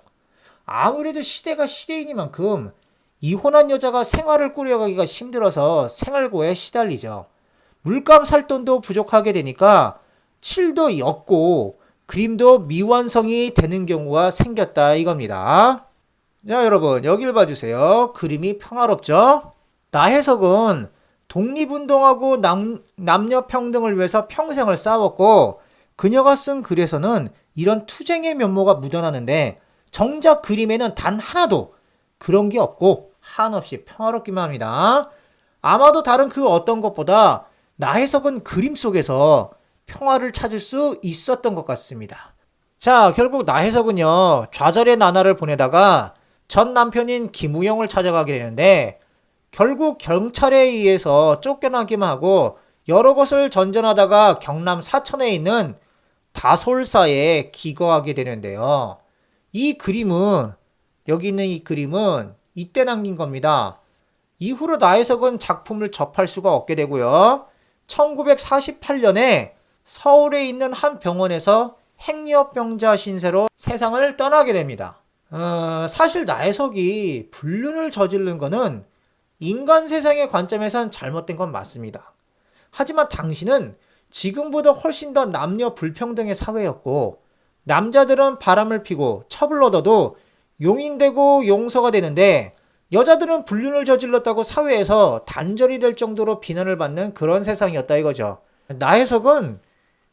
아무래도 시대가 시대이니만큼 이혼한 여자가 생활을 꾸려가기가 힘들어서 생활고에 시달리죠. 물감 살 돈도 부족하게 되니까 칠도 옅고 그림도 미완성이 되는 경우가 생겼다 이겁니다. 자, 여러분 여길 봐주세요. 그림이 평화롭죠? 나혜석은 독립운동하고 남녀평등을 위해서 평생을 싸웠고 그녀가 쓴 글에서는 이런 투쟁의 면모가 묻어나는데 정작 그림에는 단 하나도 그런 게 없고 한없이 평화롭기만 합니다. 아마도 다른 그 어떤 것보다 나혜석은 그림 속에서 평화를 찾을 수 있었던 것 같습니다. 자, 결국 나혜석은요 좌절의 나날을 보내다가 전 남편인 김우영을 찾아가게 되는데 결국 경찰에 의해서 쫓겨나기만 하고 여러 곳을 전전하다가 경남 사천에 있는 다솔사에 기거하게 되는데요. 이 그림은 여기 있는 이 그림은 이때 남긴 겁니다. 이후로 나혜석은 작품을 접할 수가 없게 되고요. 1948년에 서울에 있는 한 병원에서 행여병자 신세로 세상을 떠나게 됩니다. 사실 나혜석이 불륜을 저지른 거는 인간 세상의 관점에선 잘못된 건 맞습니다. 하지만 당시는 지금보다 훨씬 더 남녀 불평등의 사회였고, 남자들은 바람을 피고 첩을 얻어도 용인되고 용서가 되는데, 여자들은 불륜을 저질렀다고 사회에서 단절이 될 정도로 비난을 받는 그런 세상이었다 이거죠. 나혜석은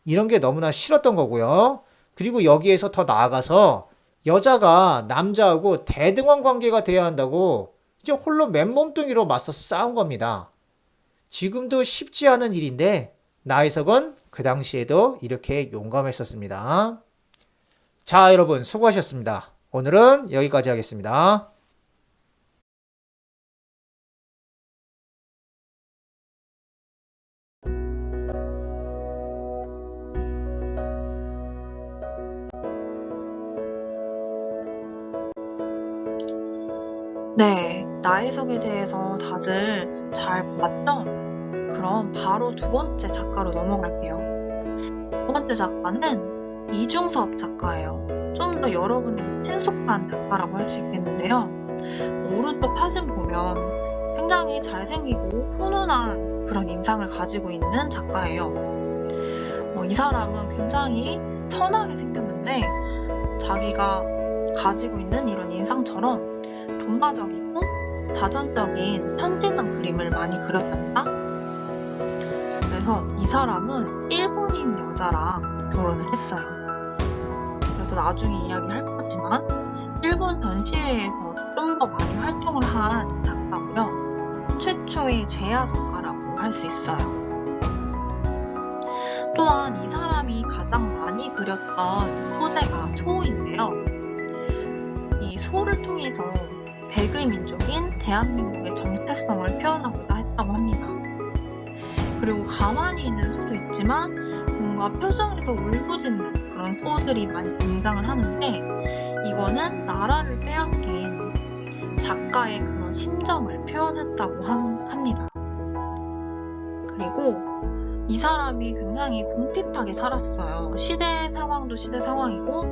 이런 게 너무나 싫었던 거고요. 그리고 여기에서 더 나아가서 여자가 남자하고 대등한 관계가 돼야 한다고 이제 홀로 맨몸뚱이로 맞서 싸운 겁니다. 지금도 쉽지 않은 일인데 나혜석은 그 당시에도 이렇게 용감했었습니다. 자, 여러분 수고하셨습니다. 오늘은 여기까지 하겠습니다. 네, 나혜석에 대해서 다들 잘 봤죠? 그럼 바로 두 번째 작가로 넘어갈게요. 두 번째 작가는 이중섭 작가예요. 좀 더 여러분에게 친숙한 작가라고 할 수 있겠는데요. 오른쪽 사진 보면 굉장히 잘생기고 훈훈한 그런 인상을 가지고 있는 작가예요. 이 사람은 굉장히 선하게 생겼는데 자기가 가지고 있는 이런 인상처럼 동화적이고 다전적인 편진한 그림을 많이 그렸답니다. 그래서 이 사람은 일본인 여자랑 결혼을 했어요. 그래서 나중에 이야기할 거지만 일본 전시회에서 좀 더 많이 활동을 한 작가고요. 최초의 제야 작가라고 할 수 있어요. 또한 이 사람이 가장 많이 그렸던 소재가 소인데요. 이 소를 통해서 백의 민족인 대한민국의 정체성을 표현하고자 했다고 합니다. 그리고 가만히 있는 소도 있지만 뭔가 표정에서 울부짖는 그런 소들이 많이 등장을 하는데 이거는 나라를 빼앗긴 작가의 그런 심정을 표현했다고 합니다. 그리고 이 사람이 굉장히 궁핍하게 살았어요. 시대 상황도 시대 상황이고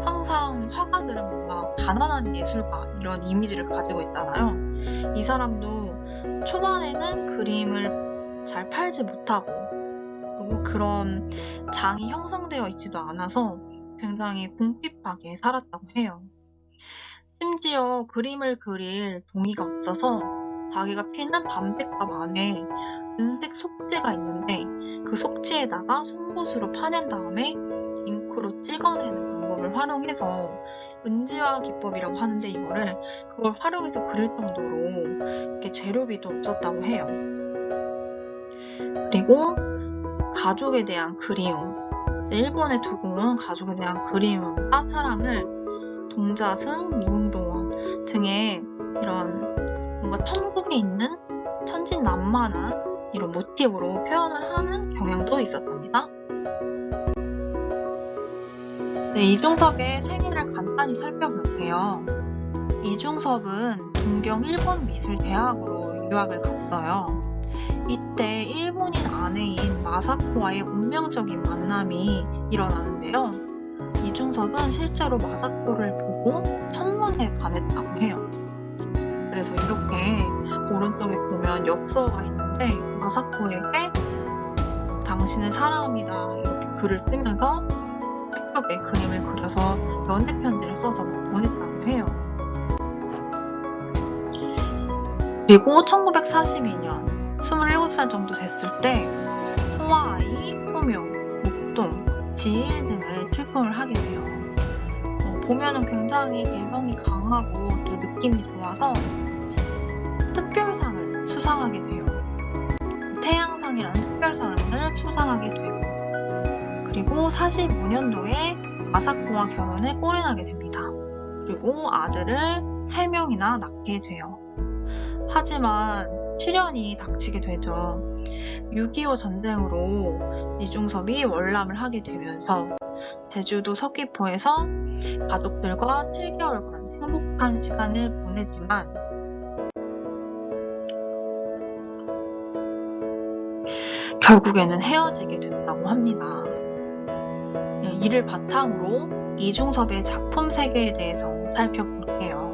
항상 화가들은 뭔가 가난한 예술가 이런 이미지를 가지고 있잖아요. 이 사람도 초반에는 그림을 잘 팔지 못하고 그리고 그런 장이 형성되어 있지도 않아서 굉장히 궁핍하게 살았다고 해요. 심지어 그림을 그릴 동이가 없어서 자기가 피는 담뱃갑 안에 은색 속지가 있는데 그 속지에다가 송곳으로 파낸 다음에 잉크로 찍어내는 방법을 활용해서 은지화 기법이라고 하는데 이거를 그걸 활용해서 그릴 정도로 이렇게 재료비도 없었다고 해요. 그리고 가족에 대한 그리움, 일본에 두고 온 가족에 대한 그리움과 사랑을 동자승, 무릉도원 등의 이런 뭔가 천국에 있는 천진난만한 이런 모티브로 표현을 하는 경향도 있었답니다. 네, 이중섭의 생애를 간단히 살펴볼게요. 이중섭은 동경 일본미술대학으로 유학을 갔어요. 이때 일본인 아내인 마사코와의 운명적인 만남이 일어나는데요. 이중섭은 실제로 마사코를 보고 첫눈에 반했다고 해요. 그래서 이렇게 오른쪽에 보면 엽서가 있는데 마사코에게 당신을 사랑합니다 이렇게 글을 쓰면서 픽업에 그림을 그려서 연애 편지를 써서 보냈다고 해요. 그리고 1942년 27살 정도 됐을 때 소아아이, 소묘, 목동, 지일 등을 출품을 하게 돼요. 보면은 굉장히 개성이 강하고 또 느낌이 좋아서 특별상을 수상하게 돼요. 태양상이라는 특별상을 수상하게 되고 그리고 45년도에 마사코와 결혼에 골인하게 됩니다. 그리고 아들을 3명이나 낳게 돼요. 하지만 시련이 닥치게 되죠. 6.25 전쟁으로 이중섭이 월남을 하게 되면서 제주도 서귀포에서 가족들과 7개월간 행복한 시간을 보내지만 결국에는 헤어지게 된다고 합니다. 이를 바탕으로 이중섭의 작품 세계에 대해서 살펴볼게요.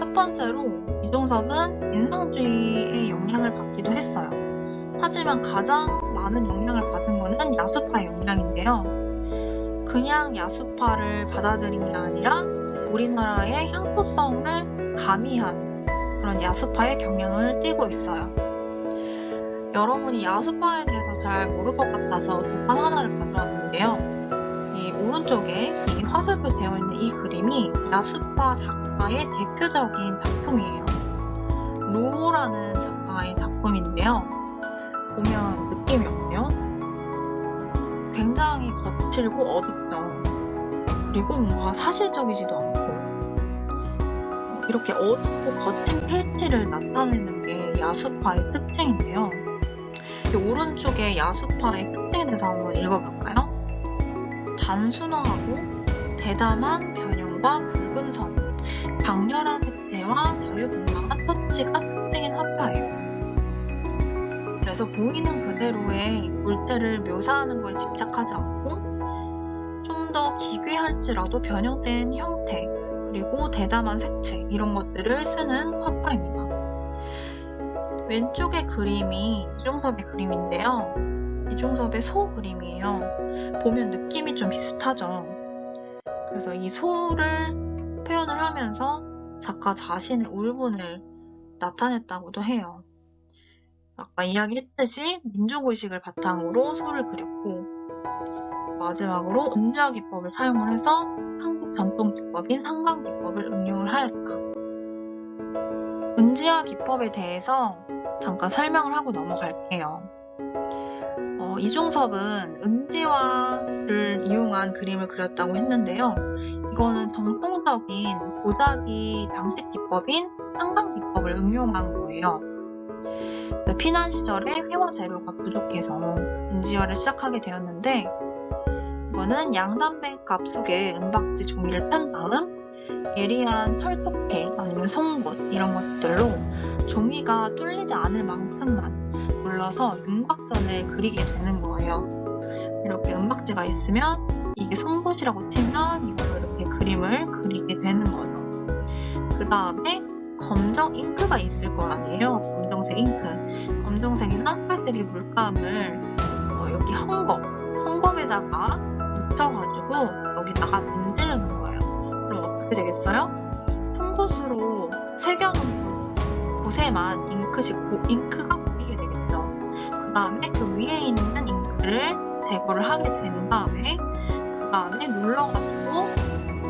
첫 번째로 이중섭은 인상주의의 영향을 받기도 했어요. 하지만 가장 많은 영향을 받은 것은 야수파의 영향인데요. 그냥 야수파를 받아들인 게 아니라 우리나라의 향토성을 가미한 그런 야수파의 경향을 띠고 있어요. 여러분이 야수파에 대해서 잘 모를 것 같아서 도판 하나를 가져왔는데요. 이 오른쪽에 이 화살표 되어 있는 이 그림이 야수파 작가의 대표적인 작품이에요. 루오라는 작가의 작품인데요. 보면 느낌이 어때요? 굉장히 거칠고 어둡죠. 그리고 뭔가 사실적이지도 않고 이렇게 어둡고 거친 필지를 나타내는 게 야수파의 특징인데요. 이 오른쪽에 야수파의 특징에 대해서 한번 읽어볼까요? 단순화하고 대담한 변형과 붉은 선, 강렬한 색채와 자유분방한 터치가 특징인 화파예요. 그래서 보이는 그대로의 물체를 묘사하는 거에 집착하지 않고 좀 더 기괴할지라도 변형된 형태, 그리고 대담한 색채 이런 것들을 쓰는 화파입니다. 왼쪽의 그림이 이중섭의 그림인데요. 이중섭의 소 그림이에요. 보면 느낌이 좀 비슷하죠. 그래서 이 소를 표현을 하면서 작가 자신의 울분을 나타냈다고도 해요. 아까 이야기했듯이 민족의식을 바탕으로 소를 그렸고 마지막으로 은지화 기법을 사용을 해서 한국 전통 기법인 상강 기법을 응용을 하였다. 은지화 기법에 대해서 잠깐 설명을 하고 넘어갈게요. 이중섭은 은지화를 이용한 그림을 그렸다고 했는데요. 이거는 정통적인 도자기 장식 기법인 상강 기법을 응용한 거예요. 피난 시절에 회화 재료가 부족해서 은지화를 시작하게 되었는데 이거는 양담배갑 속에 은박지 종이를 편 다음 예리한 철토필 아니면 송곳 이런 것들로 종이가 뚫리지 않을 만큼만 눌러서 윤곽선을 그리게 되는 거예요. 이렇게 은박지가 있으면 이게 송곳이라고 치면 이걸로 이렇게 그림을 그리게 되는 거죠. 그 다음에 검정 잉크가 있을 거 아니에요. 검정색 잉크. 검정색이나 흑발색의 물감을 여기 헝겊에다가 묻혀가지고 여기다가 문지르는 거예요. 그럼 어떻게 되겠어요? 송곳으로 새겨놓은 곳에만 잉크가 보이게 되겠죠. 그 다음에 그 위에 있는 잉크를 제거를 하게 된 다음에 그 다음에 눌러가지고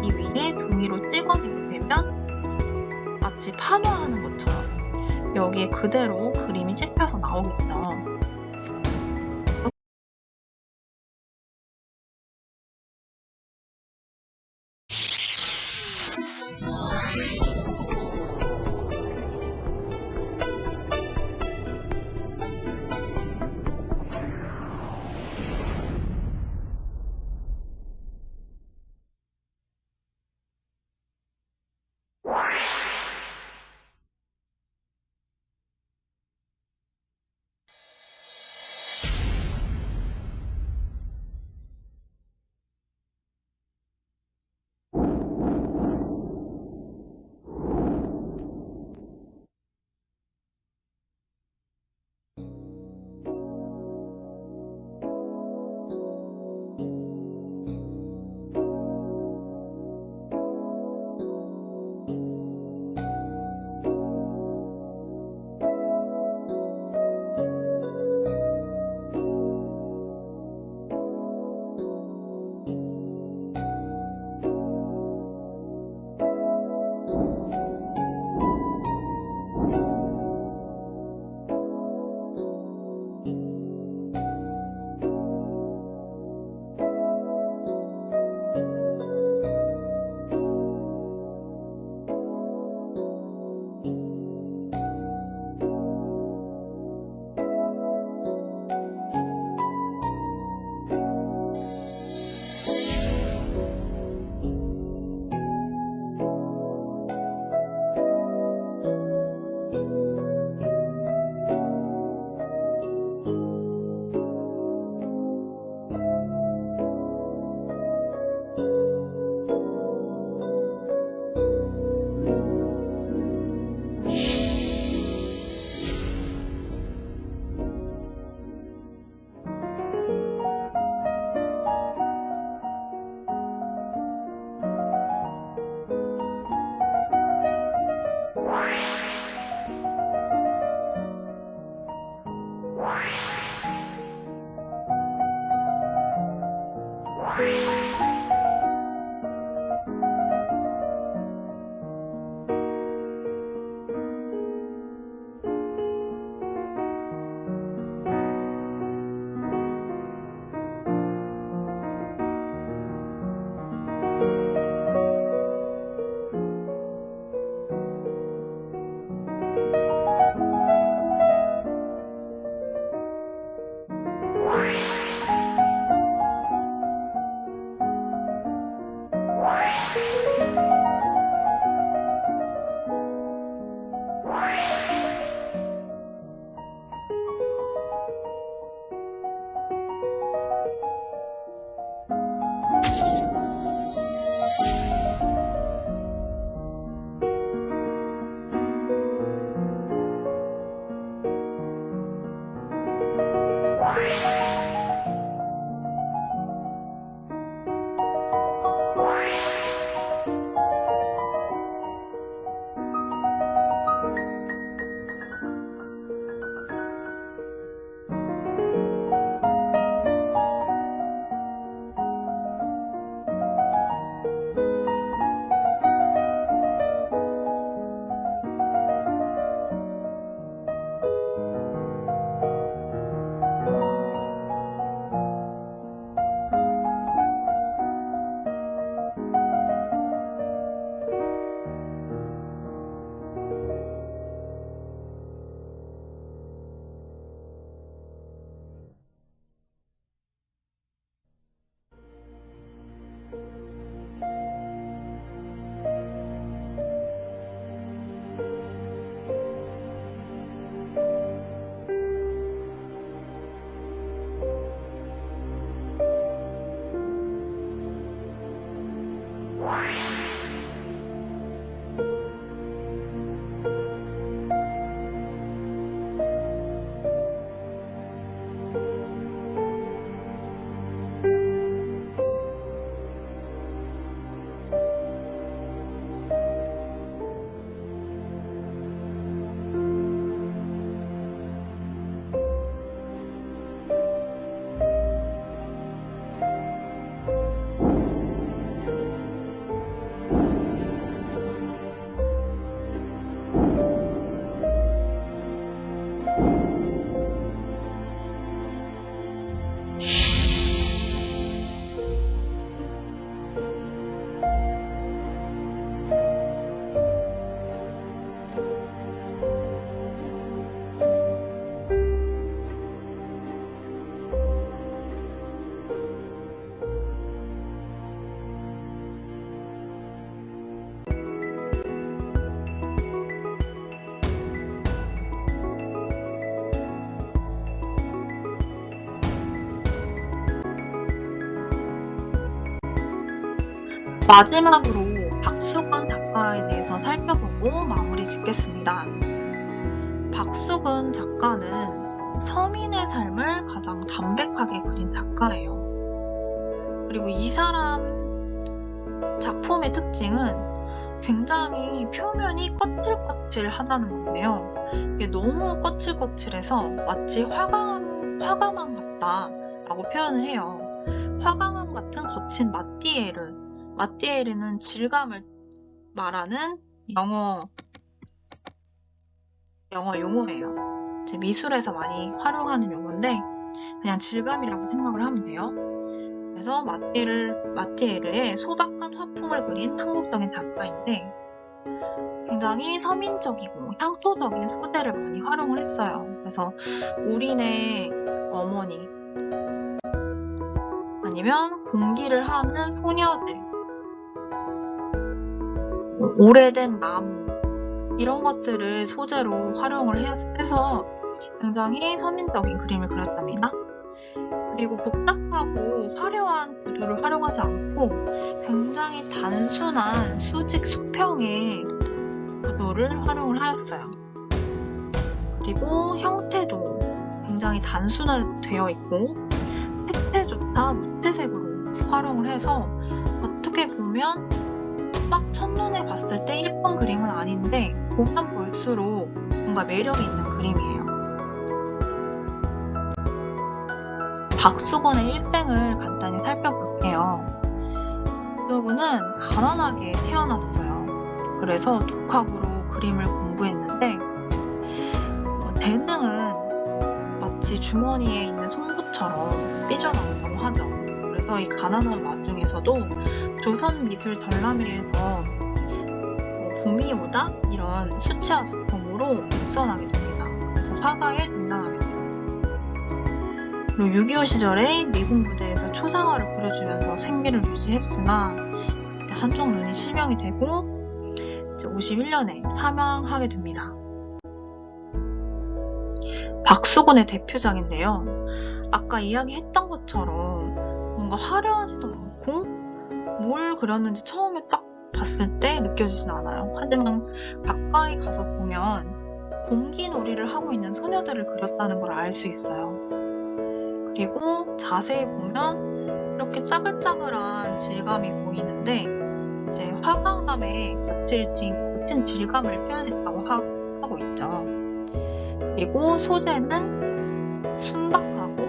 이 위에 종이로 찍어내게 되면 마치 판화하는 것처럼 여기에 그대로 그림이 찍혀서 나오겠죠. 마지막으로 박수근 작가에 대해서 살펴보고 마무리 짓겠습니다. 박수근 작가는 서민의 삶을 가장 담백하게 그린 작가예요. 그리고 이 사람 작품의 특징은 굉장히 표면이 거칠거칠하다는 건데요. 이게 너무 거칠거칠해서 마치 화강암 같다라고 표현을 해요. 화강암 같은 거친 마티에르는 질감을 말하는 영어 용어예요. 제 미술에서 많이 활용하는 용어인데 그냥 질감이라고 생각을 하면 돼요. 그래서 마티에르의 소박한 화풍을 그린 한국적인 작가인데 굉장히 서민적이고 향토적인 소재를 많이 활용을 했어요. 그래서 우리네 어머니 아니면 공기를 하는 소녀들, 오래된 나무 이런 것들을 소재로 활용을 해서 굉장히 서민적인 그림을 그렸답니다. 그리고 복잡하고 화려한 구도를 활용하지 않고 굉장히 단순한 수직 수평의 구도를 활용을 하였어요. 그리고 형태도 굉장히 단순화되어 있고 색채조차 무채색으로 활용을 해서 어떻게 보면 막 첫눈에 봤을 때 예쁜 그림은 아닌데 보면 볼수록 뭔가 매력이 있는 그림이에요. 박수근의 일생을 간단히 살펴볼게요. 박수근은 가난하게 태어났어요. 그래서 독학으로 그림을 공부했는데 재능은 마치 주머니에 있는 송곳처럼 삐져나온다고 하죠. 그래서 이 가난한 와중에서도 조선 미술 전람회에서 봄이 오다 이런 수채화 작품으로 입선하게 됩니다. 그래서 화가에 등단하게 돼요. 그리고 6.25 시절에 미군 부대에서 초상화를 그려주면서 생계를 유지했으나 그때 한쪽 눈이 실명이 되고 51년에 사망하게 됩니다. 박수근의 대표작인데요. 아까 이야기했던 것처럼 뭔가 화려하지도 않고 뭘 그렸는지 처음에 딱 봤을 때 느껴지진 않아요. 하지만 가까이 가서 보면 공기놀이를 하고 있는 소녀들을 그렸다는 걸 알 수 있어요. 그리고 자세히 보면 이렇게 짜글짜글한 질감이 보이는데 이제 화강암의 거친 질감을 표현했다고 하고 있죠. 그리고 소재는 순박하고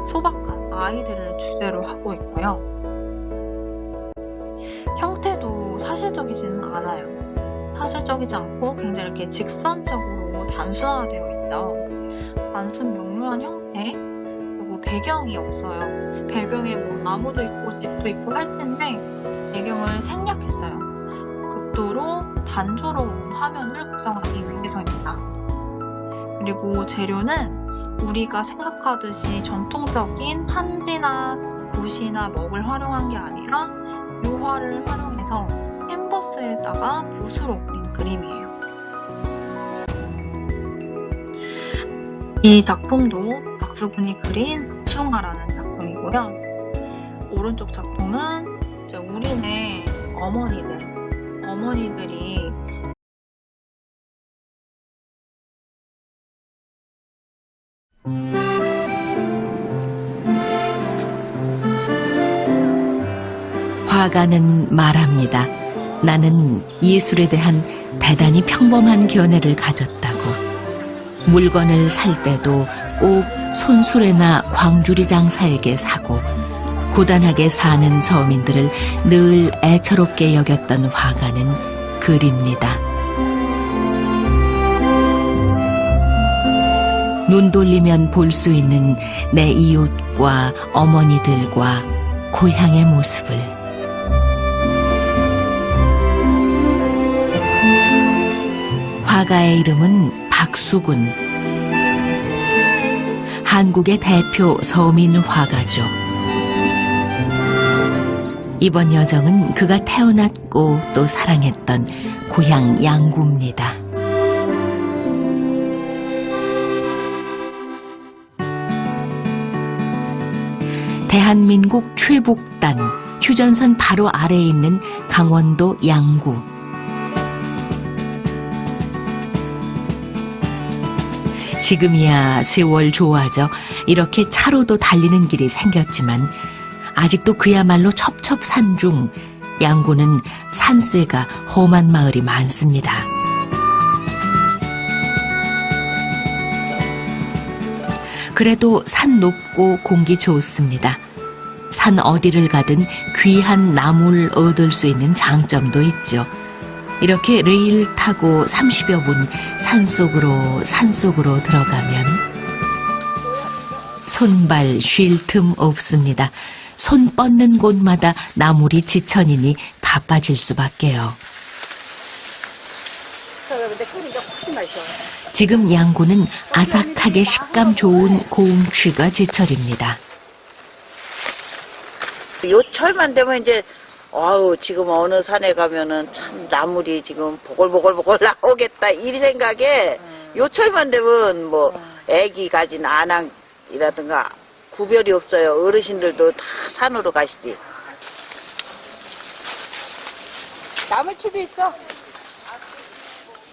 소박한 아이들을 주제로 하고 있고요. 형태도 사실적이지는 않아요. 사실적이지 않고 굉장히 이렇게 직선적으로 단순화되어 있죠. 단순 명료한 형태, 그리고 배경이 없어요. 배경에 뭐 나무도 있고 집도 있고 할 텐데 배경을 생략했어요. 극도로 단조로운 화면을 구성하기 위해서입니다. 그리고 재료는 우리가 생각하듯이 전통적인 판지나 붓이나 먹을 활용한 게 아니라 유화를 활용해서 캔버스에다가 붓으로 그린 그림이에요. 이 작품도 박수근이 그린 복숭아라는 작품이고요. 오른쪽 작품은 이제 우리네 어머니들이 화가는 말합니다. 나는 예술에 대한 대단히 평범한 견해를 가졌다고. 물건을 살 때도 꼭 손수레나 광주리 장사에게 사고 고단하게 사는 서민들을 늘 애처롭게 여겼던 화가는 그립니다. 눈 돌리면 볼 수 있는 내 이웃과 어머니들과 고향의 모습을. 화가의 이름은 박수근. 한국의 대표 서민 화가죠. 이번 여정은 그가 태어났고 또 사랑했던 고향 양구입니다. 대한민국 최북단 휴전선 바로 아래에 있는 강원도 양구. 지금이야 세월 좋아져 이렇게 차로도 달리는 길이 생겼지만 아직도 그야말로 첩첩산중 양구는 산세가 험한 마을이 많습니다. 그래도 산 높고 공기 좋습니다. 산 어디를 가든 귀한 나물 얻을 수 있는 장점도 있죠. 이렇게 레일 타고 30여 분 산속으로 들어가면 손발 쉴 틈 없습니다. 손 뻗는 곳마다 나물이 지천이니 바빠질 수밖에요. 지금 양구는 아삭하게 식감 좋은 고음취가 제철입니다. 요철만 되면 이제 지금 어느 산에 가면은 참 나물이 지금 보글보글 나오겠다 이 생각에 요철만 되면 뭐 애기 가진 아낙이라든가 구별이 없어요. 어르신들도 다 산으로 가시지. 나물치도 있어.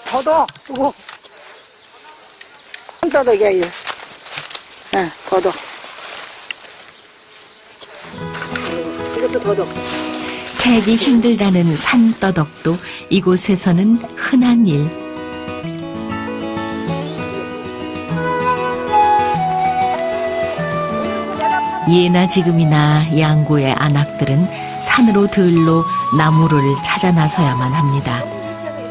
더덕, 그거. 더덕이야, 이거. 네, 더덕. 이것도 더덕. 캐기 힘들다는 산떠덕도 이곳에서는 흔한 일. 예나 지금이나 양구의 안악들은 산으로 들로 나무를 찾아 나서야만 합니다.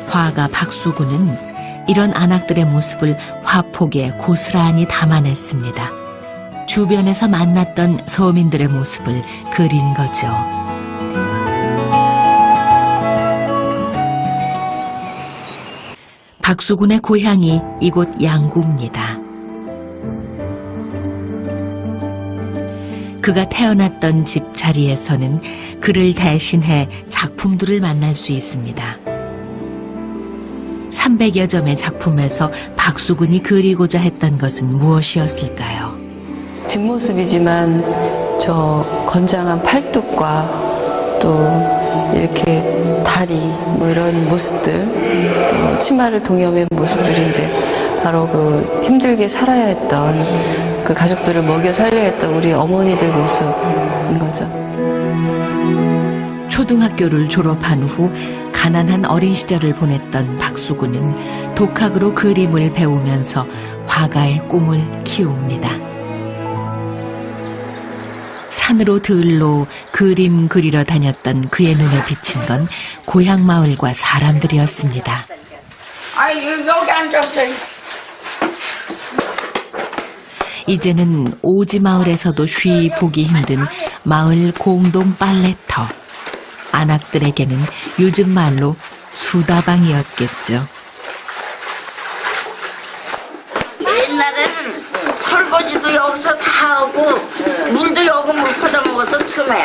화가 박수구는 이런 안악들의 모습을 화폭에 고스란히 담아냈습니다. 주변에서 만났던 서민들의 모습을 그린 거죠. 박수군의 고향이 이곳 양구입니다. 그가 태어났던 집 자리에서는 그를 대신해 작품들을 만날 수 있습니다. 300여 점의 작품에서 박수군이 그리고자 했던 것은 무엇이었을까요? 뒷모습이지만 저 건장한 팔뚝과 또 이렇게 다리 뭐 이런 모습들, 치마를 동여맨 모습들이 이제 바로 그 힘들게 살아야 했던 그 가족들을 먹여 살려야 했던 우리 어머니들 모습인 거죠. 초등학교를 졸업한 후 가난한 어린 시절을 보냈던 박수군은 독학으로 그림을 배우면서 화가의 꿈을 키웁니다. 산으로 들로 그림 그리러 다녔던 그의 눈에 비친 건 고향 마을과 사람들이었습니다. 여기 앉았어요. 이제는 오지 마을에서도 쉬 보기 힘든 마을 공동 빨래터. 안악들에게는 요즘 말로 수다방이었겠죠. 옛날에는 설거지도 여기서 다 하고 물도 여기 물 퍼다 먹었어 처음에.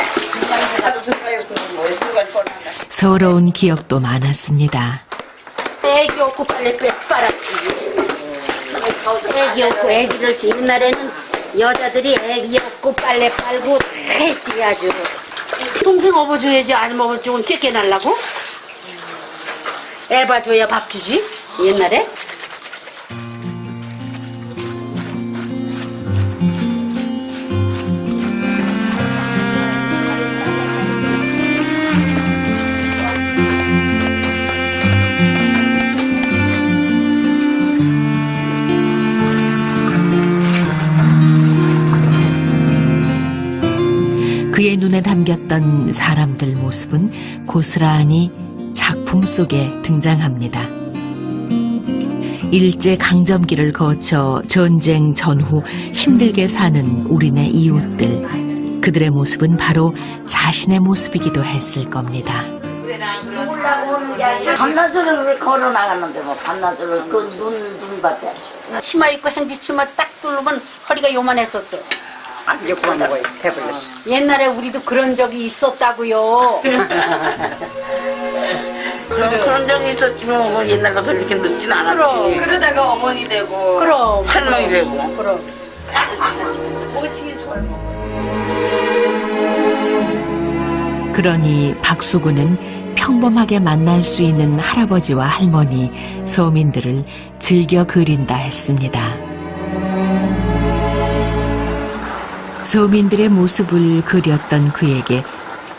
서러운 기억도 많았습니다. 애기 없고 빨래 빨았지. 애기 없고 애기를 옛날에는 여자들이 애기 없고 빨래 빨고 했지 아주. 동생 업어줘야지 안 먹을지는 쫓겨나려고? 애 봐줘야 밥 주지 옛날에. 그의 눈에 담겼던 사람들 모습은 고스란히 작품 속에 등장합니다. 일제 강점기를 거쳐 전쟁 전후 힘들게 사는 우리네 이웃들. 그들의 모습은 바로 자신의 모습이기도 했을 겁니다. 밤낮으로 걸어 나갔는데 뭐 밤낮으로 그 눈밭에 치마 입고 행지치마 딱 뚫으면 허리가 요만했었어. 이제 그만 먹어요. 배불렀어. 옛날에 우리도 그런 적이 있었다고요. 그런 적이 있었지만 뭐 옛날 가서 이렇게 늙진 않았지. 그러다가 어머니 되고. 그럼. 할머니 되고. 그럼. 그러니 박수구는 평범하게 만날 수 있는 할아버지와 할머니, 서민들을 즐겨 그린다 했습니다. 서민들의 모습을 그렸던 그에게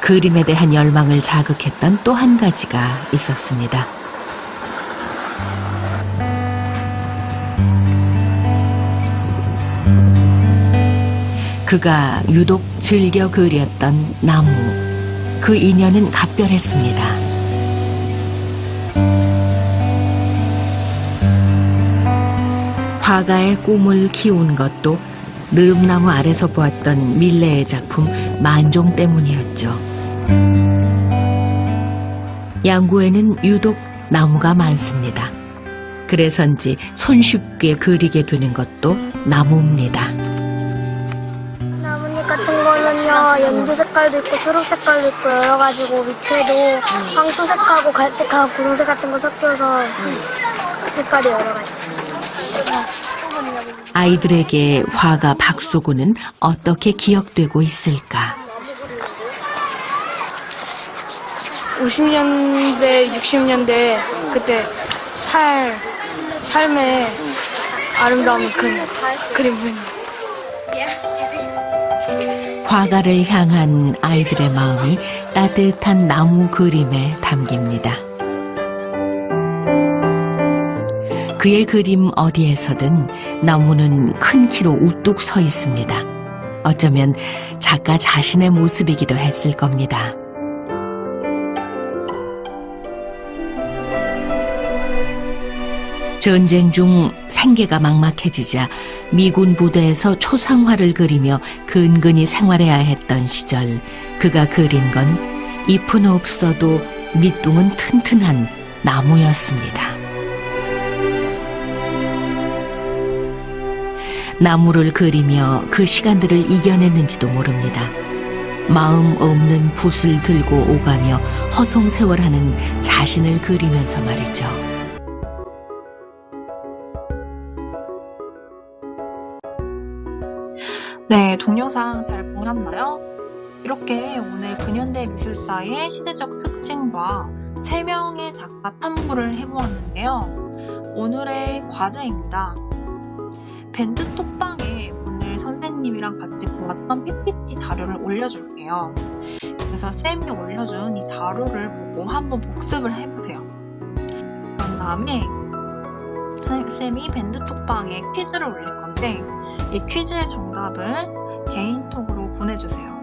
그림에 대한 열망을 자극했던 또 한 가지가 있었습니다. 그가 유독 즐겨 그렸던 나무, 그 인연은 각별했습니다. 화가의 꿈을 키운 것도 느릅나무 아래서 보았던 밀레의 작품 만종 때문이었죠. 양구에는 유독 나무가 많습니다. 그래서인지 손쉽게 그리게 되는 것도 나무입니다. 나뭇잎 같은 거는요, 연두 색깔도 있고 초록 색깔도 있고 여러 가지고 밑에도 황토색하고 갈색하고 분홍색 같은 거 섞여서 색깔이 여러 가지. 아이들에게 화가 박수구는 어떻게 기억되고 있을까? 50년대, 60년대 그때 삶의 아름다움을 그린 분이에요. 화가를 향한 아이들의 마음이 따뜻한 나무 그림에 담깁니다. 그의 그림 어디에서든 나무는 큰 키로 우뚝 서 있습니다. 어쩌면 작가 자신의 모습이기도 했을 겁니다. 전쟁 중 생계가 막막해지자 미군 부대에서 초상화를 그리며 근근히 생활해야 했던 시절 그가 그린 건 잎은 없어도 밑둥은 튼튼한 나무였습니다. 나무를 그리며 그 시간들을 이겨냈는지도 모릅니다. 마음 없는 붓을 들고 오가며 허송세월하는 자신을 그리면서 말이죠. 네, 동영상 잘 보셨나요? 이렇게 오늘 근현대 미술사의 시대적 특징과 3명의 작가 탐구를 해보았는데요. 오늘의 과제입니다. 밴드 톡방에 오늘 선생님이랑 같이 보았던 PPT 자료를 올려줄게요. 그래서 쌤이 올려준 이 자료를 보고 한번 복습을 해보세요. 그런 다음에 쌤이 밴드 톡방에 퀴즈를 올릴 건데 이 퀴즈의 정답을 개인톡으로 보내주세요.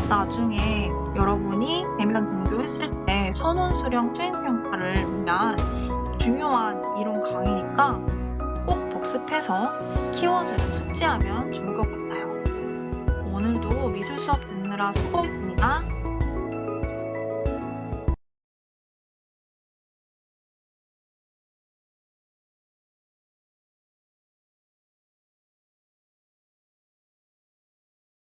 나중에 여러분이 대면 등교했을 때 선원 수령 수행평가를 위한 중요한 이론 강의니까 꼭 복습해서 키워드를 숙지하면 좋을 것 같아요. 오늘도 미술 수업 듣느라 수고했습니다.